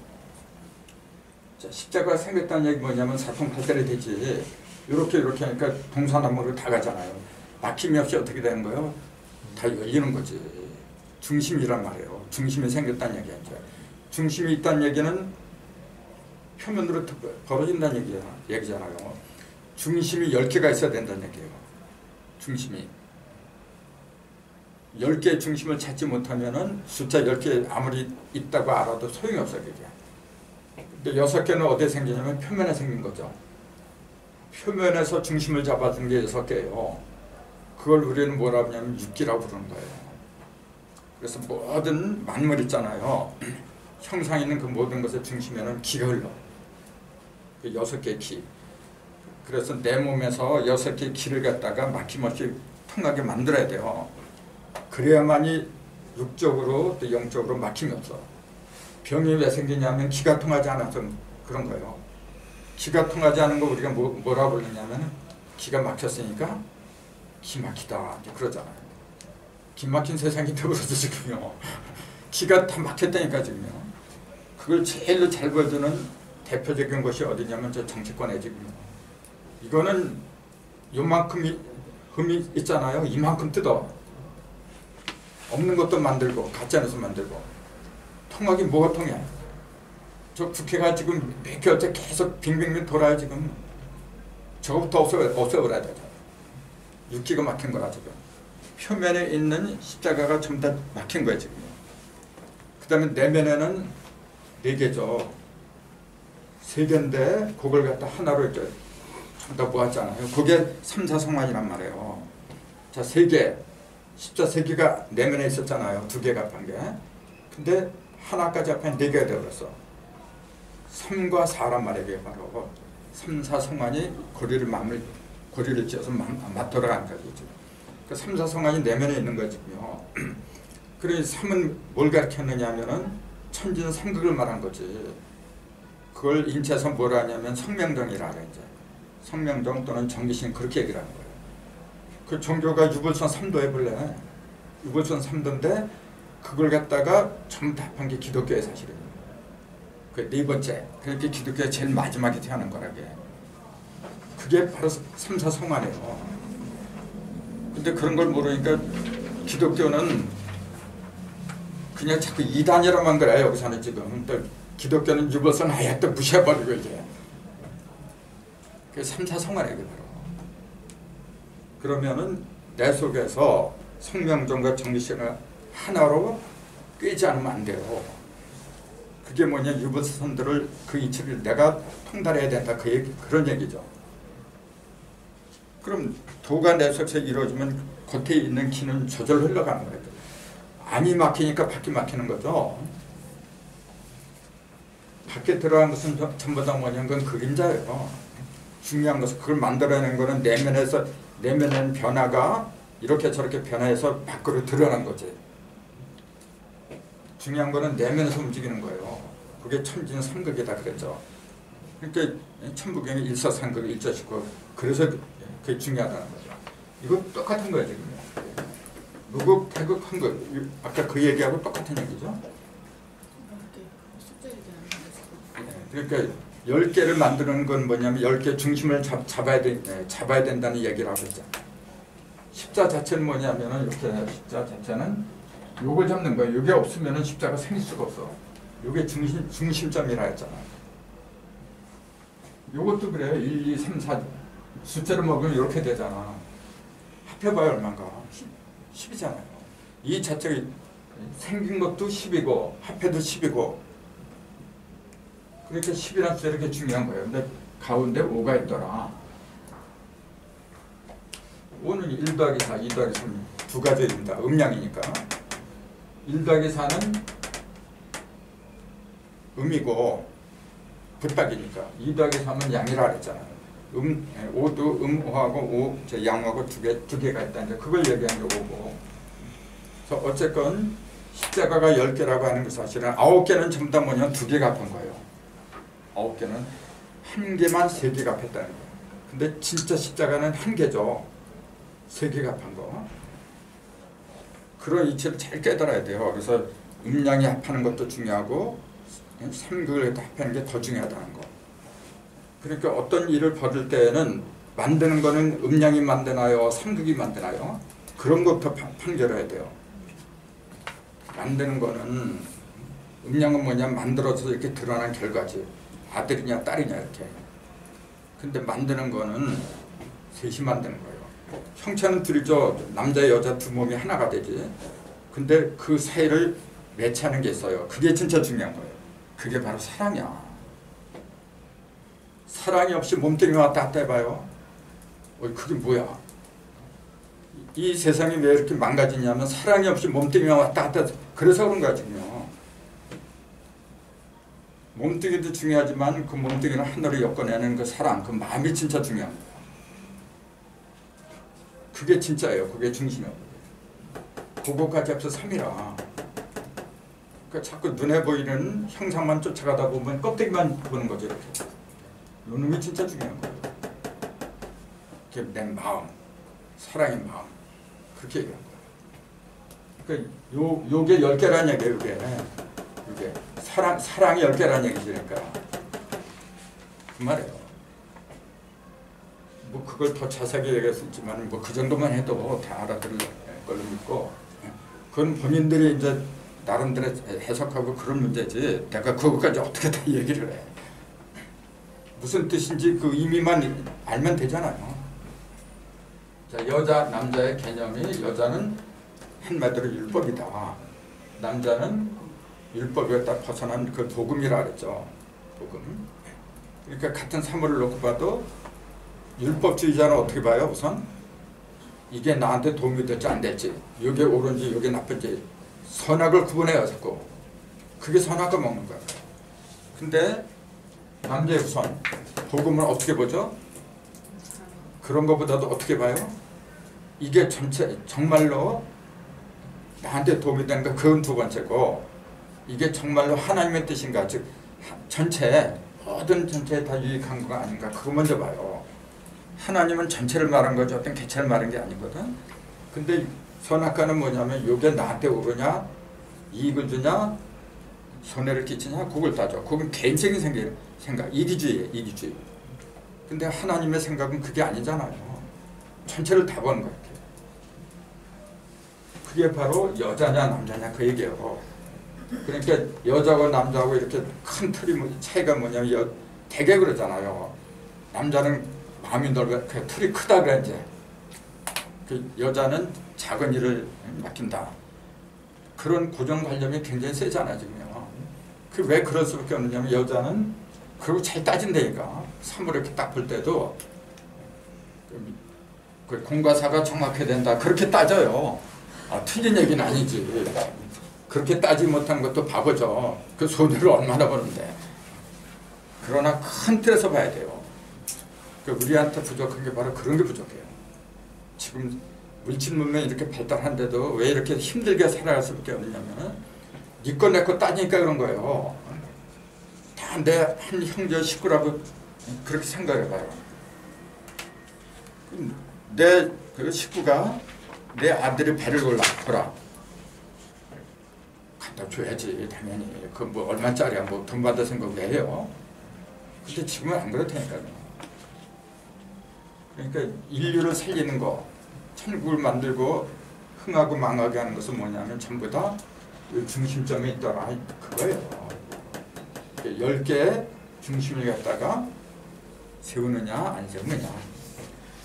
자, 십자가가 생겼다는 얘기 뭐냐면 사통팔달이 되지. 이렇게 하니까 동서남북으로 다 가잖아요. 막힘이 없이 어떻게 되는 거예요? 다 열리는 거지. 중심이란 말이에요. 중심이 생겼다는 얘기죠. 중심이 있다는 얘기는 표면으로 벌어진다는 얘기잖아요. 중심이 10개가 있어야 된다는 얘기예요. 중심이. 10개의 중심을 찾지 못하면은 숫자 10개 아무리 있다고 알아도 소용이 없어요. 그게. 근데 6개는 어디에 생기냐면 표면에 생긴 거죠. 표면에서 중심을 잡아준 게 6개예요. 그걸 우리는 뭐라고 하냐면 육기라고 부르는 거예요. 그래서 모든 만물 있잖아요. 형상 있는 그 모든 것의 중심에는 기가 흘러. 그 6개의 기. 그래서 내 몸에서 6개의 기를 갖다가 막힘없이 통하게 만들어야 돼요. 그래야만이 육적으로 또 영적으로 막힘이 없어. 병이 왜 생기냐면 기가 통하지 않아서 그런 거예요. 기가 통하지 않은 거 우리가 뭐라고 부르냐면 기가 막혔으니까 기 막히다 그러잖아요. 기 막힌 세상이 되어버려서 지금요. 기가 다 막혔다니까 지금요. 그걸 제일로 잘 보여주는 대표적인 것이 어디냐면 저 정치권에 지금요. 이거는 요만큼 흠이 있잖아요. 이만큼 뜯어. 없는 것도 만들고 가짜뉴스 만들고 통하기 뭐가 통해? 저 국회가 지금 몇 개월째 계속 빙빙빙 돌아요 지금. 저거부터 없애버려야 되죠. 육기가 막힌 거라 지금. 표면에 있는 십자가가 전부 다 막힌 거예요 지금. 그 다음에 내면에는 4개죠. 3개인데 그걸 갖다 하나로 이렇게 전부 다 모았잖아요. 그게 삼사성만이란 말이에요. 자, 3개. 십자 3개가 내면에 있었잖아요. 2개가 합한 게. 근데 하나까지 합한 4개가 되어버렸어. 3과 4란 말이에요. 바로 3, 4 성만이 고리를 찧어서 맞돌아가는 거죠. 그 3, 4 성만이 내면에 있는 거지요. 그래서 3은 뭘 가르쳤느냐 하면은 천진삼극을 말한 거지. 그걸 인체에서 뭐라 하냐면 성명정이라 그래. 이제 성명정 또는 정기신 그렇게 얘기를 하는 거예요. 그 종교가 유불선 3도 해볼래. 유골선 3도인데 그걸 갖다가 전부 다 합한 게 기독교의 사실이에요. 그 네 번째. 그렇게 기독교의 제일 마지막에 태어난 거라게. 그게 바로 삼사성화네요. 근데 그런 걸 모르니까 기독교는 그냥 자꾸 이단이라만 그래. 여기서는 지금 또 기독교는 유골선 아예 또 무시해버리고 이제. 그게 삼사성화네 바로. 그러면은 내 속에서 성명종과 정리신을 하나로 꿰지 않으면 안 돼요. 그게 뭐냐, 유골선들을 그 이치를 내가 통달해야 된다. 그런 얘기죠. 그럼 도가 내 속에서 이루어지면 겉에 있는 기는 저절로 흘러가는 거예요. 안이 막히니까 밖이 막히는 거죠. 밖에 들어간 것은 전부 다 뭐냐면 그건 그림자예요. 중요한 것은 그걸 만들어낸 거는 내면의 변화가 이렇게 저렇게 변화해서 밖으로 드러난 거지. 중요한 거는 내면에서 움직이는 거예요. 그게 천진삼극이다 그랬죠. 그러니까 천부경이 일사삼극, 일자식극. 그래서 그게 중요하다는 거죠. 이거 똑같은 거예요 지금. 무극, 태극, 한극. 아까 그 얘기하고 똑같은 얘기죠. 그러니까 10개를 만드는 건 뭐냐면 10개 중심을 잡아야 된다는 얘기를 하고 있잖아요. 십자 자체는 뭐냐면은 이렇게 십자 자체는 요걸 잡는 거예요. 요게 없으면은 십자가 생길 수가 없어. 요게 중심점이라 했잖아. 요것도 그래. 1, 2, 3, 4 숫자를 먹으면 이렇게 되잖아. 합해봐야 얼마인가? 10이잖아요. 이 자체가 생긴 것도 10이고 합해도 10이고 그러니까 10이라는 숫자 이렇게 중요한 거예요. 근데 가운데 5가 있더라. 5는 1 더하기 4, 2 더하기 3 두 가지입니다. 음량이니까. 1 더하기 4는 음이고 부탁이니까 2 더하기 3은 양이라 그랬잖아요. 5도 음하고 양하고 두 개가 있다. 이제 그걸 얘기한 거고. 그래서 어쨌건 십자가가 10개라고 하는 게 사실은 9개는 전부 다 뭐냐면 2개가 합한 거예요. 9개는 1개만 3개가 합했다는 거예요. 근데 진짜 십자가는 1개죠. 3개가 합한 거. 그런 이치를 잘 깨달아야 돼요. 그래서 음량이 합하는 것도 중요하고 삼극을 합하는 게 더 중요하다는 거. 그러니까 어떤 일을 벌일 때에는 만드는 거는 음량이 만드나요? 삼극이 만드나요? 그런 것부터 판결해야 돼요. 만드는 거는 음량은 뭐냐 만들어서 이렇게 드러난 결과지. 아들이냐 딸이냐 이렇게. 근데 만드는 거는 셋이 만드는 거예요. 형체는 둘이죠. 남자 여자 두 몸이 하나가 되지. 근데 그 사이를 매치하는 게 있어요. 그게 진짜 중요한 거예요. 그게 바로 사랑이야. 사랑이 없이 몸뚱이 왔다 갔다 해봐요. 그게 뭐야? 이 세상이 왜 이렇게 망가지냐면 사랑이 없이 몸뚱이 왔다 갔다 해서 그래서 그런 거야 지금요. 몸뚱이도 중요하지만 그 몸뚱이를 하늘로 엮어내는 그 사랑, 그 마음이 진짜 중요한 거야. 그게 진짜예요. 그게 중심이에요. 그거까지 합쳐 3이라. 그러니까 자꾸 눈에 보이는 형상만 쫓아가다 보면 껍데기만 보는 거죠. 이렇게. 요 놈이 진짜 중요한 거예요. 그게 내 마음, 사랑의 마음. 그렇게 얘기한 거예요. 그러니까 요게 10개라는 얘기예요. 이게 사랑이 10개라는 얘기지. 그러니까 그 말이에요. 뭐 그걸 더 자세하게 얘기할 수 있지만 뭐 그 정도만 해도 다 알아들을 걸로 믿고 그건 본인들이 이제 나름대로 해석하고 그런 문제지 내가 그것까지 어떻게 다 얘기를 해. 무슨 뜻인지 그 의미만 알면 되잖아요. 자, 여자 남자의 개념이 여자는 한마디로 율법이다. 남자는 율법에다 벗어난 그 복음이라 그랬죠. 복음. 그러니까 같은 사물을 놓고 봐도 율법주의자는 어떻게 봐요? 우선 이게 나한테 도움이 될지 안 될지, 이게 옳은지 이게 나쁜지 선악을 구분해요 자꾸. 그게 선악을 먹는 거야. 근데 남자의 우선 복음을 어떻게 보죠? 그런 것보다도 어떻게 봐요? 이게 전체 정말로 나한테 도움이 되는가 그건 두 번째고 이게 정말로 하나님의 뜻인가 즉 전체 모든 전체에 다 유익한 거가 아닌가 그거 먼저 봐요. 하나님은 전체를 말한 거죠. 어떤 개체를 말한 게 아니거든. 근데 선악과는 뭐냐면 이게 나한테 오르냐, 이익을 주냐, 손해를 끼치냐, 그걸 따져. 그건 개인적인 생각, 이기주의예요, 이기주의. 근데 하나님의 생각은 그게 아니잖아요. 전체를 다 보는 거예요. 그게 바로 여자냐 남자냐 그 얘기예요. 그러니까 여자하고 남자하고 이렇게 큰 틀이 차이가 뭐냐면 되게 그러잖아요. 남자는 마음이 넓어 그 틀이 크다 그래 이제. 그 여자는 작은 일을 맡긴다. 그런 고정관념이 굉장히 세잖아요 지금요. 그 왜 그럴 수밖에 없느냐면 여자는 그리고 잘 따진다니까. 사물 이렇게 딱 볼 때도 그 공과 사가 정확해야 된다. 그렇게 따져요. 틀린 얘기는 아니지. 그렇게 따지 못한 것도 바보죠. 그 손해를 얼마나 버는데. 그러나 큰 틀에서 봐야 돼요. 우리한테 부족한 게 바로 그런 게 부족해요. 지금 물질 문명이 이렇게 발달한데도 왜 이렇게 힘들게 살아갈 수밖에 없느냐면 네 거 내 거 따지니까 그런 거예요. 다 내 한 형제 식구라고 그렇게 생각해봐요. 내 그 식구가 내 아들이 배를 골라 갖다 줘야지 당연히. 그 뭐 얼마짜리야 뭐 돈 받아 생각 왜 해요? 근데 지금은 안 그렇다니까요. 그러니까 인류를 살리는 거, 천국을 만들고 흥하고 망하게 하는 것은 뭐냐면 전부 다 중심점에 있더라 그거예요. 10개의 중심을 갖다가 세우느냐 안 세우느냐.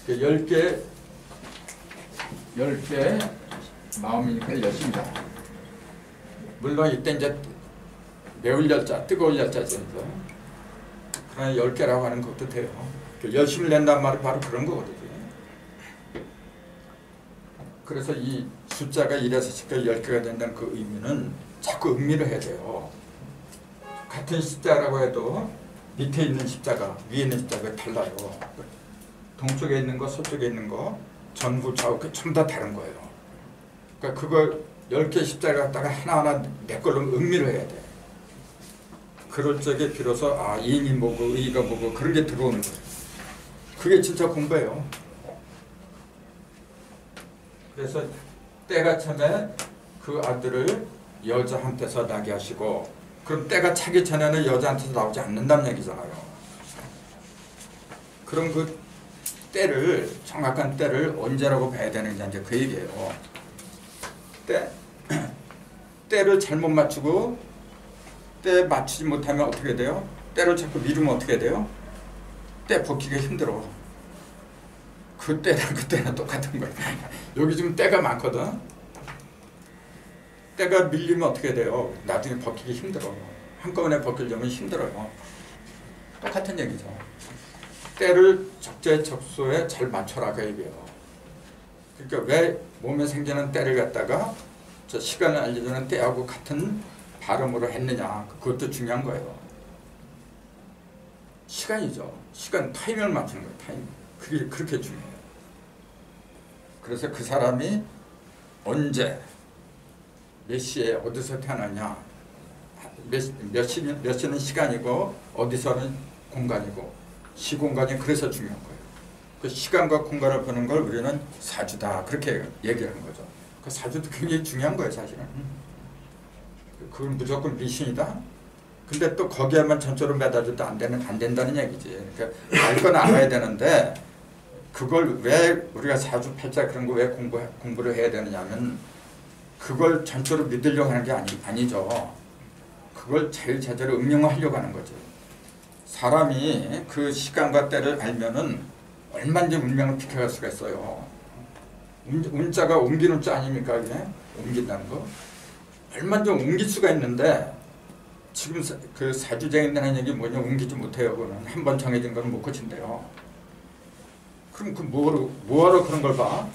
10개 마음이니까 열심이다. 물론 이때 이제 매울 열자, 뜨거울 열자죠. 그러나 10개라고 하는 것도 돼요. 열심을 낸단 말이 바로 그런 거거든요. 그래서 이 숫자가 1에서 10까지 10개가 된다는 그 의미는 자꾸 음미를 해야 돼요. 같은 십자라고 해도 밑에 있는 십자가, 위에 있는 십자가 달라요. 동쪽에 있는 거, 서쪽에 있는 거, 전부 좌우 전부 다 다른 거예요. 그러니까 그걸 10개 십자가 갖다가 하나하나 내 걸로 음미를 해야 돼. 그럴 적에 비로소 인이 뭐고 의가 뭐고 그런 게 들어오는 거예요. 그게 진짜 공부예요. 그래서 때가 참에 그 아들을 여자한테서 나게 하시고, 그럼 때가 차기 전에는 여자한테서 나오지 않는다는 얘기잖아요. 그럼 그 때를, 정확한 때를 언제라고 봐야 되는지 이제 그 얘기예요. 때를 잘못 맞추고 때 맞추지 못하면 어떻게 돼요? 때를 자꾸 미루면 어떻게 돼요? 때 벗기가 힘들어. 그 때랑 똑같은 거예요. 여기 지금 때가 많거든. 때가 밀리면 어떻게 돼요? 나중에 벗기기 힘들어. 한꺼번에 벗기려면 힘들어요. 똑같은 얘기죠. 때를 적재적소에 잘 맞춰라 그 얘기예요. 그러니까 왜 몸에 생기는 때를 갖다가 저 시간을 알려주는 때하고 같은 발음으로 했느냐, 그것도 중요한 거예요. 시간이죠. 시간, 타임을 맞추는 거예요. 타임. 그게 그렇게 중요해요. 그래서 그 사람이 언제, 몇 시에 어디서 태어나냐, 몇 시는 시간이고 어디서는 공간이고, 시공간이 그래서 중요한 거예요. 그 시간과 공간을 보는 걸 우리는 사주다 그렇게 얘기하는 거죠. 그 사주도 굉장히 중요한 거예요 사실은. 그건 무조건 미신이다. 근데 또 거기에만 전적으로 매달려도 안 된다는 얘기지. 그러니까 알 건 알아야 되는데 그걸 왜 우리가 사주 팔자 그런 거 왜 공부를 해야 되느냐면 그걸 전적으로 믿으려고 하는 게 아니죠. 그걸 제일 제대로 응용하려고 하는 거죠. 사람이 그 시간과 때를 알면은 얼마든지 운명을 비켜갈 수가 있어요. 운자가 옮기는 자 아닙니까? 이게 옮긴다는 거. 얼마든지 옮길 수가 있는데 지금 그 사주쟁이라는 얘기 뭐냐, 옮기지 못해요. 그거는 한 번 정해진 건 못 고친대요. 그럼 그 뭐하러 그런 걸 봐?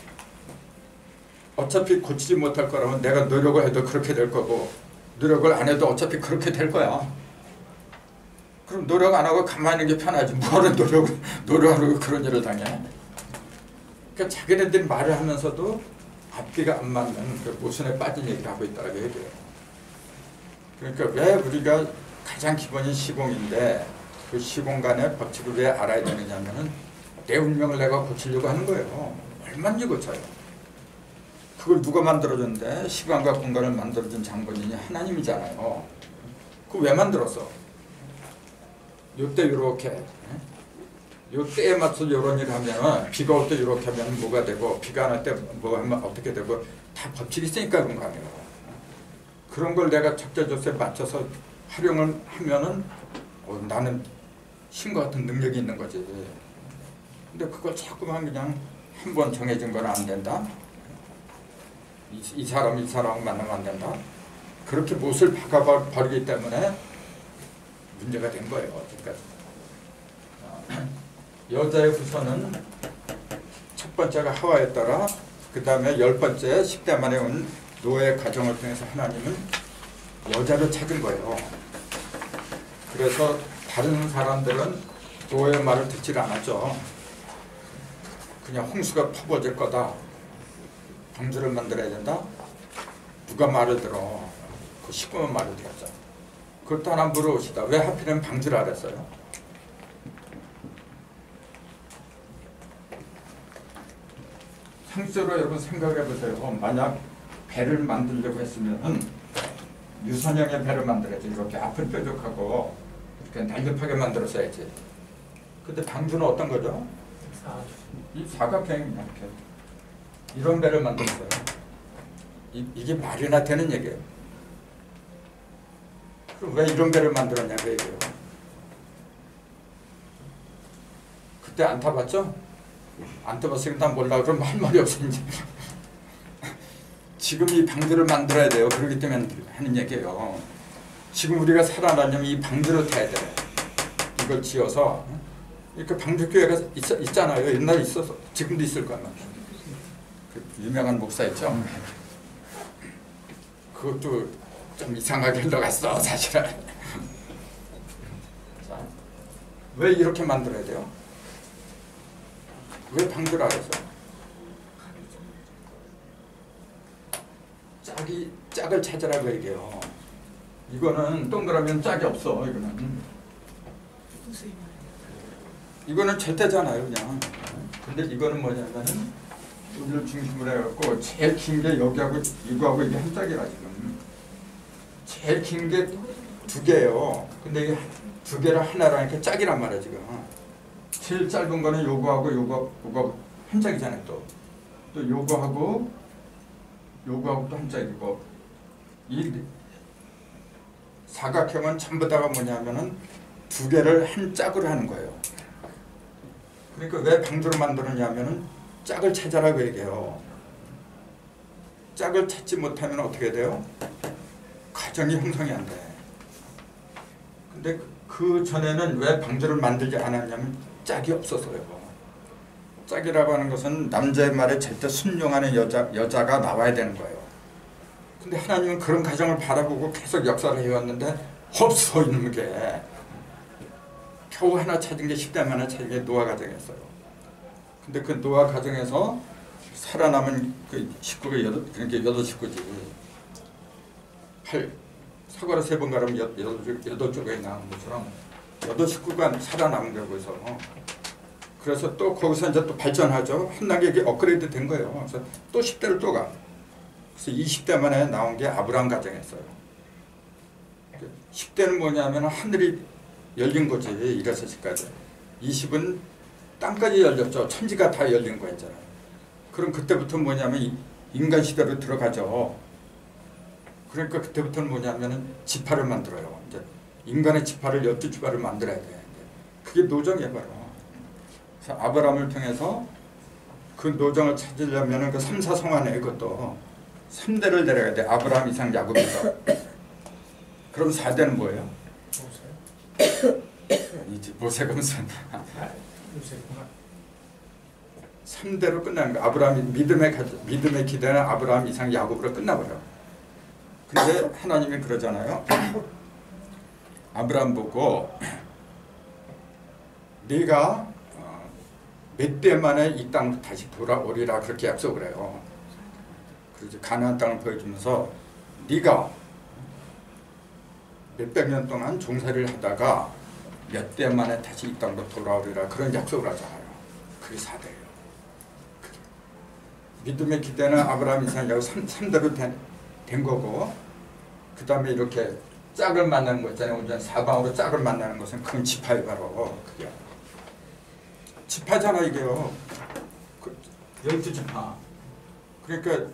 어차피 고치지 못할 거라면 내가 노력을 해도 그렇게 될 거고, 노력을 안 해도 어차피 그렇게 될 거야. 그럼 노력 안 하고 가만히 있는 게 편하지. 뭐하러 노력하고 그런 일을 당해. 그러니까 자기네들이 말을 하면서도 앞뒤가 안 맞는 그 모순에 빠진 얘기를 하고 있다고 얘기해요. 그러니까 왜 우리가 가장 기본인 시공인데 그 시공간의 법칙을 왜 알아야 되느냐면은 내 운명을 내가 고치려고 하는 거예요. 얼마든지 고쳐요. 그걸 누가 만들어줬는데 시간과 공간을 만들어준 장본인이 하나님이잖아요. 그거 왜 만들었어? 요때 요렇게 요때에 맞춰서 요런 일을 하면 비가 올 때 요렇게 하면 뭐가 되고 비가 안 올 때 뭐 하면 어떻게 되고 다 법칙이 있으니까 그런 거 아니에요. 그런 걸 내가 적재조세에 맞춰서 활용을 하면은 나는 신과 같은 능력이 있는 거지. 근데 그걸 자꾸만 그냥 한 번 정해진 건 안 된다. 이 사람 만나면 안 된다. 그렇게 못을 박아버리기 때문에 문제가 된 거예요. 지금까지. 여자의 후손은 첫 번째가 하와였더라. 그 다음에 10번째 10대 만에 온 노예 가정을 통해서 하나님은 여자를 찾은 거예요. 그래서 다른 사람들은 노예의 말을 듣질 않았죠. 그냥 홍수가 퍼부어질 거다. 방주를 만들어야 된다. 누가 말을 들어? 그 시끄러운 말을 들었죠. 그것도 하나 물어봅시다. 왜 하필이면 방주를 알았어요? 상식적으로 여러분 생각해 보세요. 만약 배를 만들려고 했으면 유선형의 배를 만들어야지. 이렇게 앞을 뾰족하고 이렇게 날렵하게 만들었어야지. 근데 방주는 어떤 거죠? 이 사각형 이렇게 이런 배를 만들었어요. 이게 말이나 되는 얘기예요. 그럼 왜 이런 배를 만들었냐 그 얘기예요. 그때 안 타봤죠? 안 타봤으니까 난 몰라. 그럼 할 말이 없어 이제. 지금 이 방주를 만들어야 돼요. 그렇기 때문에 하는 얘기예요. 지금 우리가 살아나려면 이 방주를 타야 돼요. 이걸 지어서 이렇게 방주교회가 있잖아요. 옛날에 있어서 지금도 있을 거야. 그 유명한 목사 있죠. 그것도 좀 이상하게 흘러갔어 사실은. 자, 왜 이렇게 만들어야 돼요? 왜 방주를 알았어요? 짝을 찾으라고 얘기해요. 이거는 동그라미는 짝이 없어. 이거는 절대잖아요 그냥. 근데 이거는 뭐냐면은 여기를 중심으로 해갖고 제일 긴 게 여기하고 이거하고 이게 한 짝이라 지금. 제일 긴 게 두 개예요. 근데 이게 두 개를 하나라니까 짝이란 말이야 지금. 제일 짧은 거는 요거하고 요거 한 짝이잖아요. 또 요거하고 또 한 짝이고, 이 사각형은 전부 다가 뭐냐면은 두 개를 한 짝으로 하는 거예요. 그러니까 왜 방주를 만들었냐면은 짝을 찾아라고 얘기해요. 짝을 찾지 못하면 어떻게 돼요? 가정이 형성이 안 돼. 근데 그 전에는 왜 방주를 만들지 않았냐면 짝이 없어서요. 짝이라고 하는 것은 남자의 말에 절대 순종하는 여자가 나와야 되는 거예요. 근데 하나님은 그런 가정을 바라보고 계속 역사를 해왔는데 없어 있는 게. 겨우 하나 찾은 게 10대 만에 찾은 게 노아 가정이었어요. 근데 그 노아 가정에서 살아남은 그 식구가 여덟 식구지. 사과를 3번 가르면 8쪽에 나오는 것처럼 8식구가 살아남은 거예요. 그래서 또 거기서 이제 또 발전하죠. 한 단계 업그레이드 된 거예요. 그래서 또 10대를 또 가. 그래서 20대 만에 나온 게 아브라함 가정이었어요. 10대는 뭐냐면 하늘이 열린 거지. 1에서 10까지. 20은 땅까지 열렸죠. 천지가 다 열린 거였잖아요. 그럼 그때부터 뭐냐면 인간 시대로 들어가죠. 그러니까 그때부터는 뭐냐면 지파를 만들어요. 이제 인간의 지파를 12지파를 만들어야 돼. 그게 노정이에요, 바로. 그래서 아브라함을 통해서 그 노정을 찾으려면 그 3, 4성 안에 그것도 3대를 내려야 돼. 아브라함, 이삭, 야곱에서. 그럼 4대는 뭐예요? 아니지, 모세가 무슨 3대로 끝나는 거야. 아브라함이 믿음의 기대는 아브라함, 이삭, 야곱으로 끝나버려. 근데 하나님이 그러잖아요. 아브라함 보고 네가 몇 대 만에 이 땅으로 다시 돌아오리라 그렇게 약속을 해요. 그래서 가나안 땅을 보여주면서 네가 몇백 년 동안 종살이를 하다가 몇 대 만에 다시 이 땅으로 돌아오리라 그런 약속을 하잖아요. 그게 4대예요. 믿음의 기대는 아브라함, 이삭, 야곱 3대로 된 거고, 그 다음에 이렇게 짝을 만나는 거 있잖아요. 완전 사방으로 짝을 만나는 것은 그건 지파예요. 바로 그게 지파잖아 이게요. 12지파. 그러니까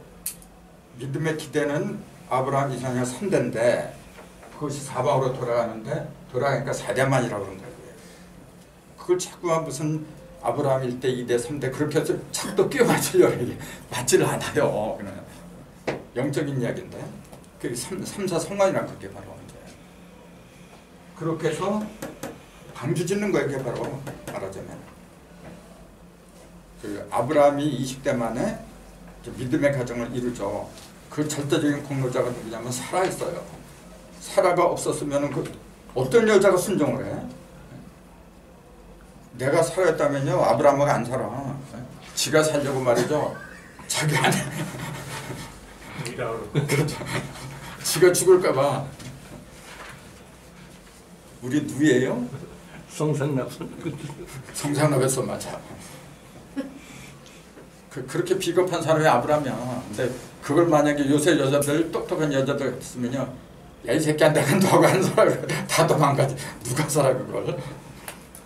믿음의 기대는 아브라함, 이삭, 야곱 3대인데 그것이 사방으로 돌아가니까 4대만이라고 그런 거예요. 그걸 자꾸만 무슨 아브라함 1대, 2대, 3대 그렇게 해서 자꾸 끼워 맞추려고 이게 맞지를 않아요. 그냥 영적인 이야기인데 그 3, 4 성관이란 그게 바로 이제 그렇게 해서 방주 짓는 거예요. 그게 바로 말하자면 그 아브라함이 20대 만에 믿음의 가정을 이루죠. 그 절대적인 공로자가 누구냐면 사라였어요. 사라가 없었으면 그 어떤 여자가 순종을 해? 내가 살았다면요 아브라함가 안 살아. 지가 살려고 말이죠. 자기 아내 그렇죠. 지가 죽을까봐. 우리 누이예요? 성상납에서 맞아. 그렇게 비겁한 사람이 아브라함이야. 근데 그걸 만약에 요새 여자들 똑똑한 여자들 있으면요, 야 이 새끼야 내가 너가 안 살아 다 도망가지. 누가 살아 그걸?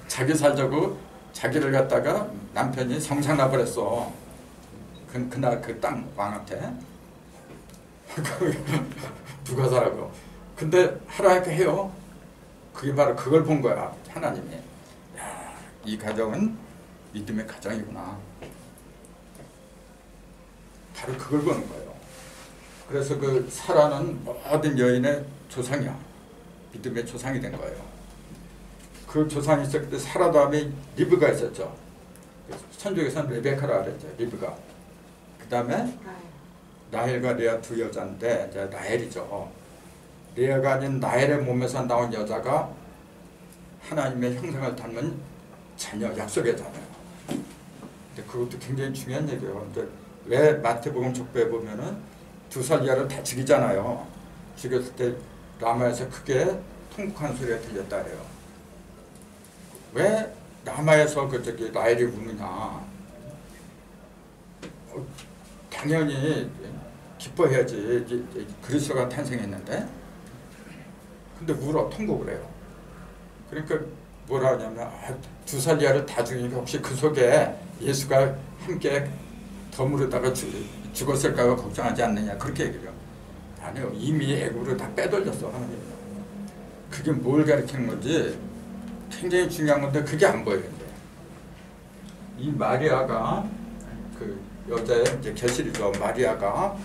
자기 살자고 자기를 갖다가 남편이 성상납을 했어. 그날 그 땅 왕한테. 누가 살아고. 근데 하라니까 해요. 그게 바로 그걸 본 거야. 하나님이. 야, 이 가정은 믿음의 가정이구나. 바로 그걸 보는 거예요. 그래서 그 사라는 모든 여인의 조상이야. 믿음의 조상이 된 거예요. 그 조상이 있었을 때 사라 다음에 리브가 있었죠. 천주교에서는 레베카라 그랬죠. 리브가. 그 다음에 라헬과 레아 두 여자인데 이제 라헬이죠. 레아가 아닌 라헬의 몸에서 나온 여자가 하나님의 형상을 닮은 자녀, 약속의 자녀예요. 근데 그것도 굉장히 중요한 얘기예요. 근데 왜 마태복음 족보에 보면은 2살 이하를 다 죽이잖아요. 죽였을 때 라마에서 크게 통곡한 소리가 들렸다 그래요. 왜 라마에서 라헬이 우느냐? 당연히 기뻐해야지. 그리스도가 탄생했는데, 근데 울어 통곡을 해요. 그러니까 뭐라 하냐면 2살 이하를 다 죽이니까 혹시 그 속에 예수가 함께 덤으로다가 죽었을까 걱정하지 않느냐 그렇게 얘기해요. 아니요, 이미 애굽으로 다 빼돌렸어 하나님. 그게 뭘 가리키는 건지 굉장히 중요한 건데 그게 안 보여요. 이 마리아가 그 여자의 이제 계시리죠. 마리아가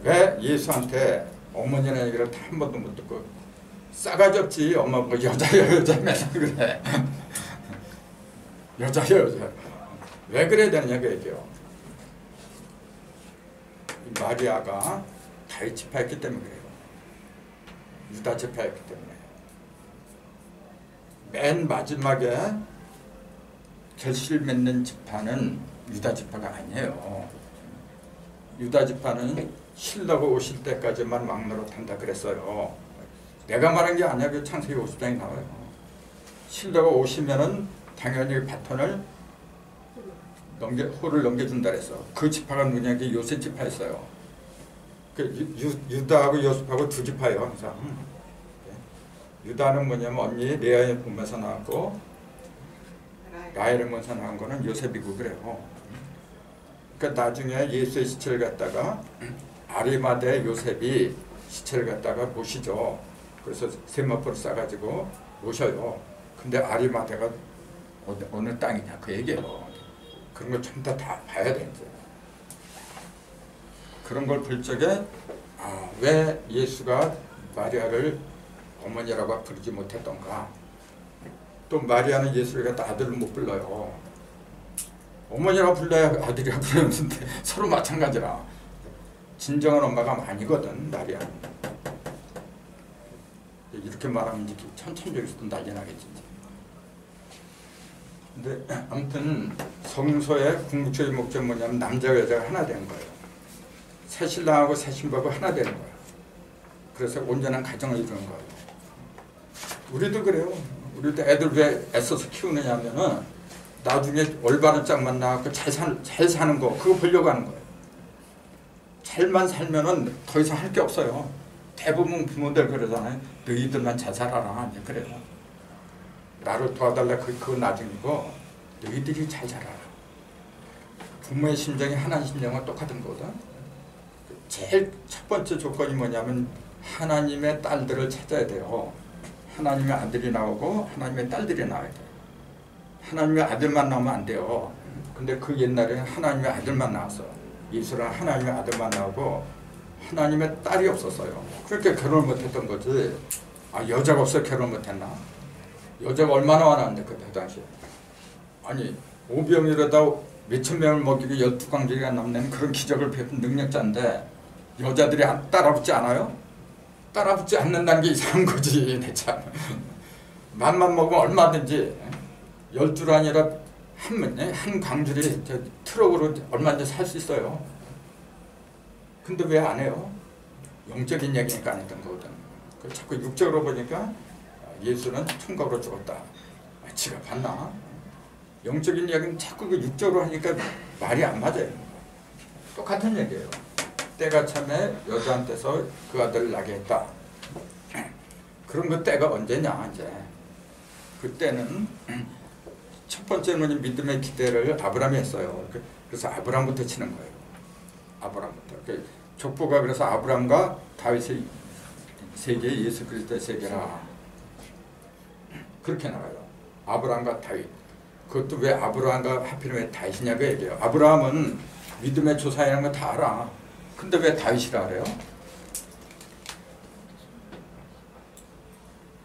왜 예수한테 어머니라는 얘기를 한 번도 못 듣고 싸가지 없지. 엄마 뭐 여자야 맨날 그래. 여자야. 왜 그래야 되느냐 그 얘기예요. 마리아가 다윗 지파였기 때문에 그래요. 유다 지파였기 때문에. 맨 마지막에 결실 맺는 지파는 유다 지파가 아니에요. 유다 지파는 신라가 오실 때까지만 왕노릇한다 그랬어요. 내가 말한 게 아니야. 그 창세기 50장에 나와요. 신라가 오시면은 당연히 바톤을 호를 넘겨준다 그랬어. 그 지파가 누구냐? 게 요셉 지파였어요. 그 유다하고 요셉하고 두 지파예요 항상. 유다는 뭐냐면 언니 레아의 몸에서 나왔고 라헬의 몸에서 나온 거는 요셉이고 그래요. 그러니까 나중에 예수의 시체를 갖다가 아리마대 요셉이 시체를 갖다가 모시죠. 그래서 세마포를 싸가지고 모셔요. 근데 아리마대가 어느 땅이냐 그 얘기예요. 그런 걸 전부 다 봐야 돼 이제. 그런 걸 볼 적에 왜 예수가 마리아를 어머니라고 부르지 못했던가. 또 마리아는 예수를 갖다 아들을 못 불러요. 어머니라고 불러야 아들이라고 부르는데 서로 마찬가지라. 진정한 엄마가 아니거든 마리아는. 이렇게 말하면 이제 천천적에서도 난리 나겠지. 근데 아무튼 성소의 궁극적인 목적은 뭐냐면 남자와 여자가 하나 되는 거예요. 새 신랑하고 새 신부하고 하나 되는 거예요. 그래서 온전한 가정을 이루는 거예요. 우리도 그래요. 우리도 애들 왜 애써서 키우느냐 하면은 나중에 올바른 짝만 나갖고 잘 사는 거 그거 보려고 하는 거예요. 잘만 살면은 더 이상 할 게 없어요. 대부분 부모들 그러잖아요. 너희들만 잘 살아라. 이제 그래요. 나를 도와달라. 그건 나중이고 너희들이 잘 자라라. 부모의 심정이 하나님 심정과 똑같은 거거든. 제일 첫 번째 조건이 뭐냐면 하나님의 딸들을 찾아야 돼요. 하나님의 아들이 나오고 하나님의 딸들이 나와야 돼요. 하나님의 아들만 나오면 안 돼요. 근데 그 옛날에는 하나님의 아들만 나왔어요. 예수는 하나님의 아들만 나오고 하나님의 딸이 없었어요. 그러니까 결혼을 못했던 거지. 아, 여자가 없어 결혼 못했나? 여자가 얼마나 많았는데 그때 당시에. 아니 오병이어다 몇천 명을 먹이고 12강제가 남는 그런 기적을 베푼 능력자인데 여자들이 따라붙지 않아요? 따라붙지 않는다는 게 이상한 거지. 참. 맘만 먹으면 얼마든지 12를 아니라 한 광주리 트럭으로 얼마든지 살 수 있어요. 근데 왜 안 해요? 영적인 얘기니까 안 했던 거거든. 자꾸 육적으로 보니까 예수는 총각으로 죽었다. 지가 봤나? 영적인 이야기는 자꾸 그 육적으로 하니까 말이 안 맞아요. 똑같은 얘기예요. 때가 참에 여자한테서 그 아들을 낳게 했다. 그럼 그 때가 언제냐 이제. 그때는 첫 번째는 믿음의 기대를 아브라함이 했어요. 그래서 아브라함부터 치는 거예요. 아브라함부터. 족보가 그래서 아브라함과 다윗의 세계, 예수 그리스도의 세계라. 그렇게 나가요. 아브라함과 다윗. 그것도 왜 아브라함과 하필이면 왜 다윗이냐고 얘기해요. 아브라함은 믿음의 조상이라는 거 다 알아. 근데 왜 다윗이라 그래요?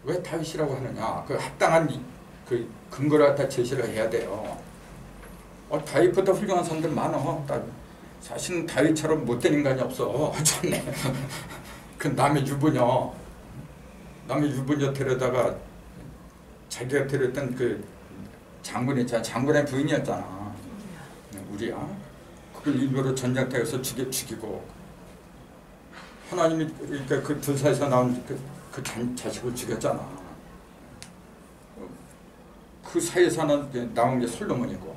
왜 다윗이라고 하느냐? 그 합당한 그 근거를 갖다 제시를 해야 돼요. 다윗보다 훌륭한 사람들 많아. 사실은 다윗처럼 못된 인간이 없어. 참네. 그 남의 유부녀 데려다가 자기가 데려왔던 그 장군 있잖아. 장군의 부인이었잖아. 우리야. 그걸 일부러 전쟁터에서 죽이고 하나님이 그러니까 그 둘 사이에서 나온 그 자식을 죽였잖아. 그 사이에서 나온 게 솔로몬이고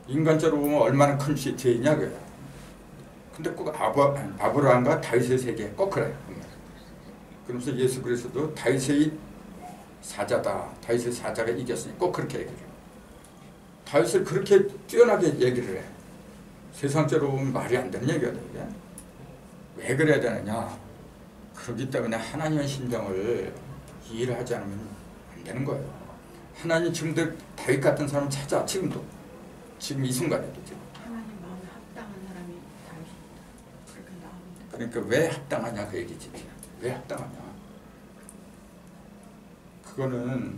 인간적으로 보면 얼마나 큰 죄이냐 그래. 근데 꼭 아브라함과 다윗의 세계 꼭 그래. 그러면서 예수 그리스도도 다윗의 사자다. 다윗의 사자가 이겼으니 꼭 그렇게 얘기를 해. 다윗을 그렇게 뛰어나게 얘기를 해. 세상적으로 보면 말이 안 되는 얘기거든. 왜 그래야 되느냐. 그렇기 때문에 하나님의 심정을 이해를 하지 않으면 안 되는 거예요. 하나님 지금도 다윗 같은 사람을 찾아. 지금도. 지금 이 순간에도 지금. 하나님 마음에 합당한 사람이 다윗입니다. 그렇게 나옵니다. 그러니까 왜 합당하냐 그 얘기지. 왜 합당하냐. 그거는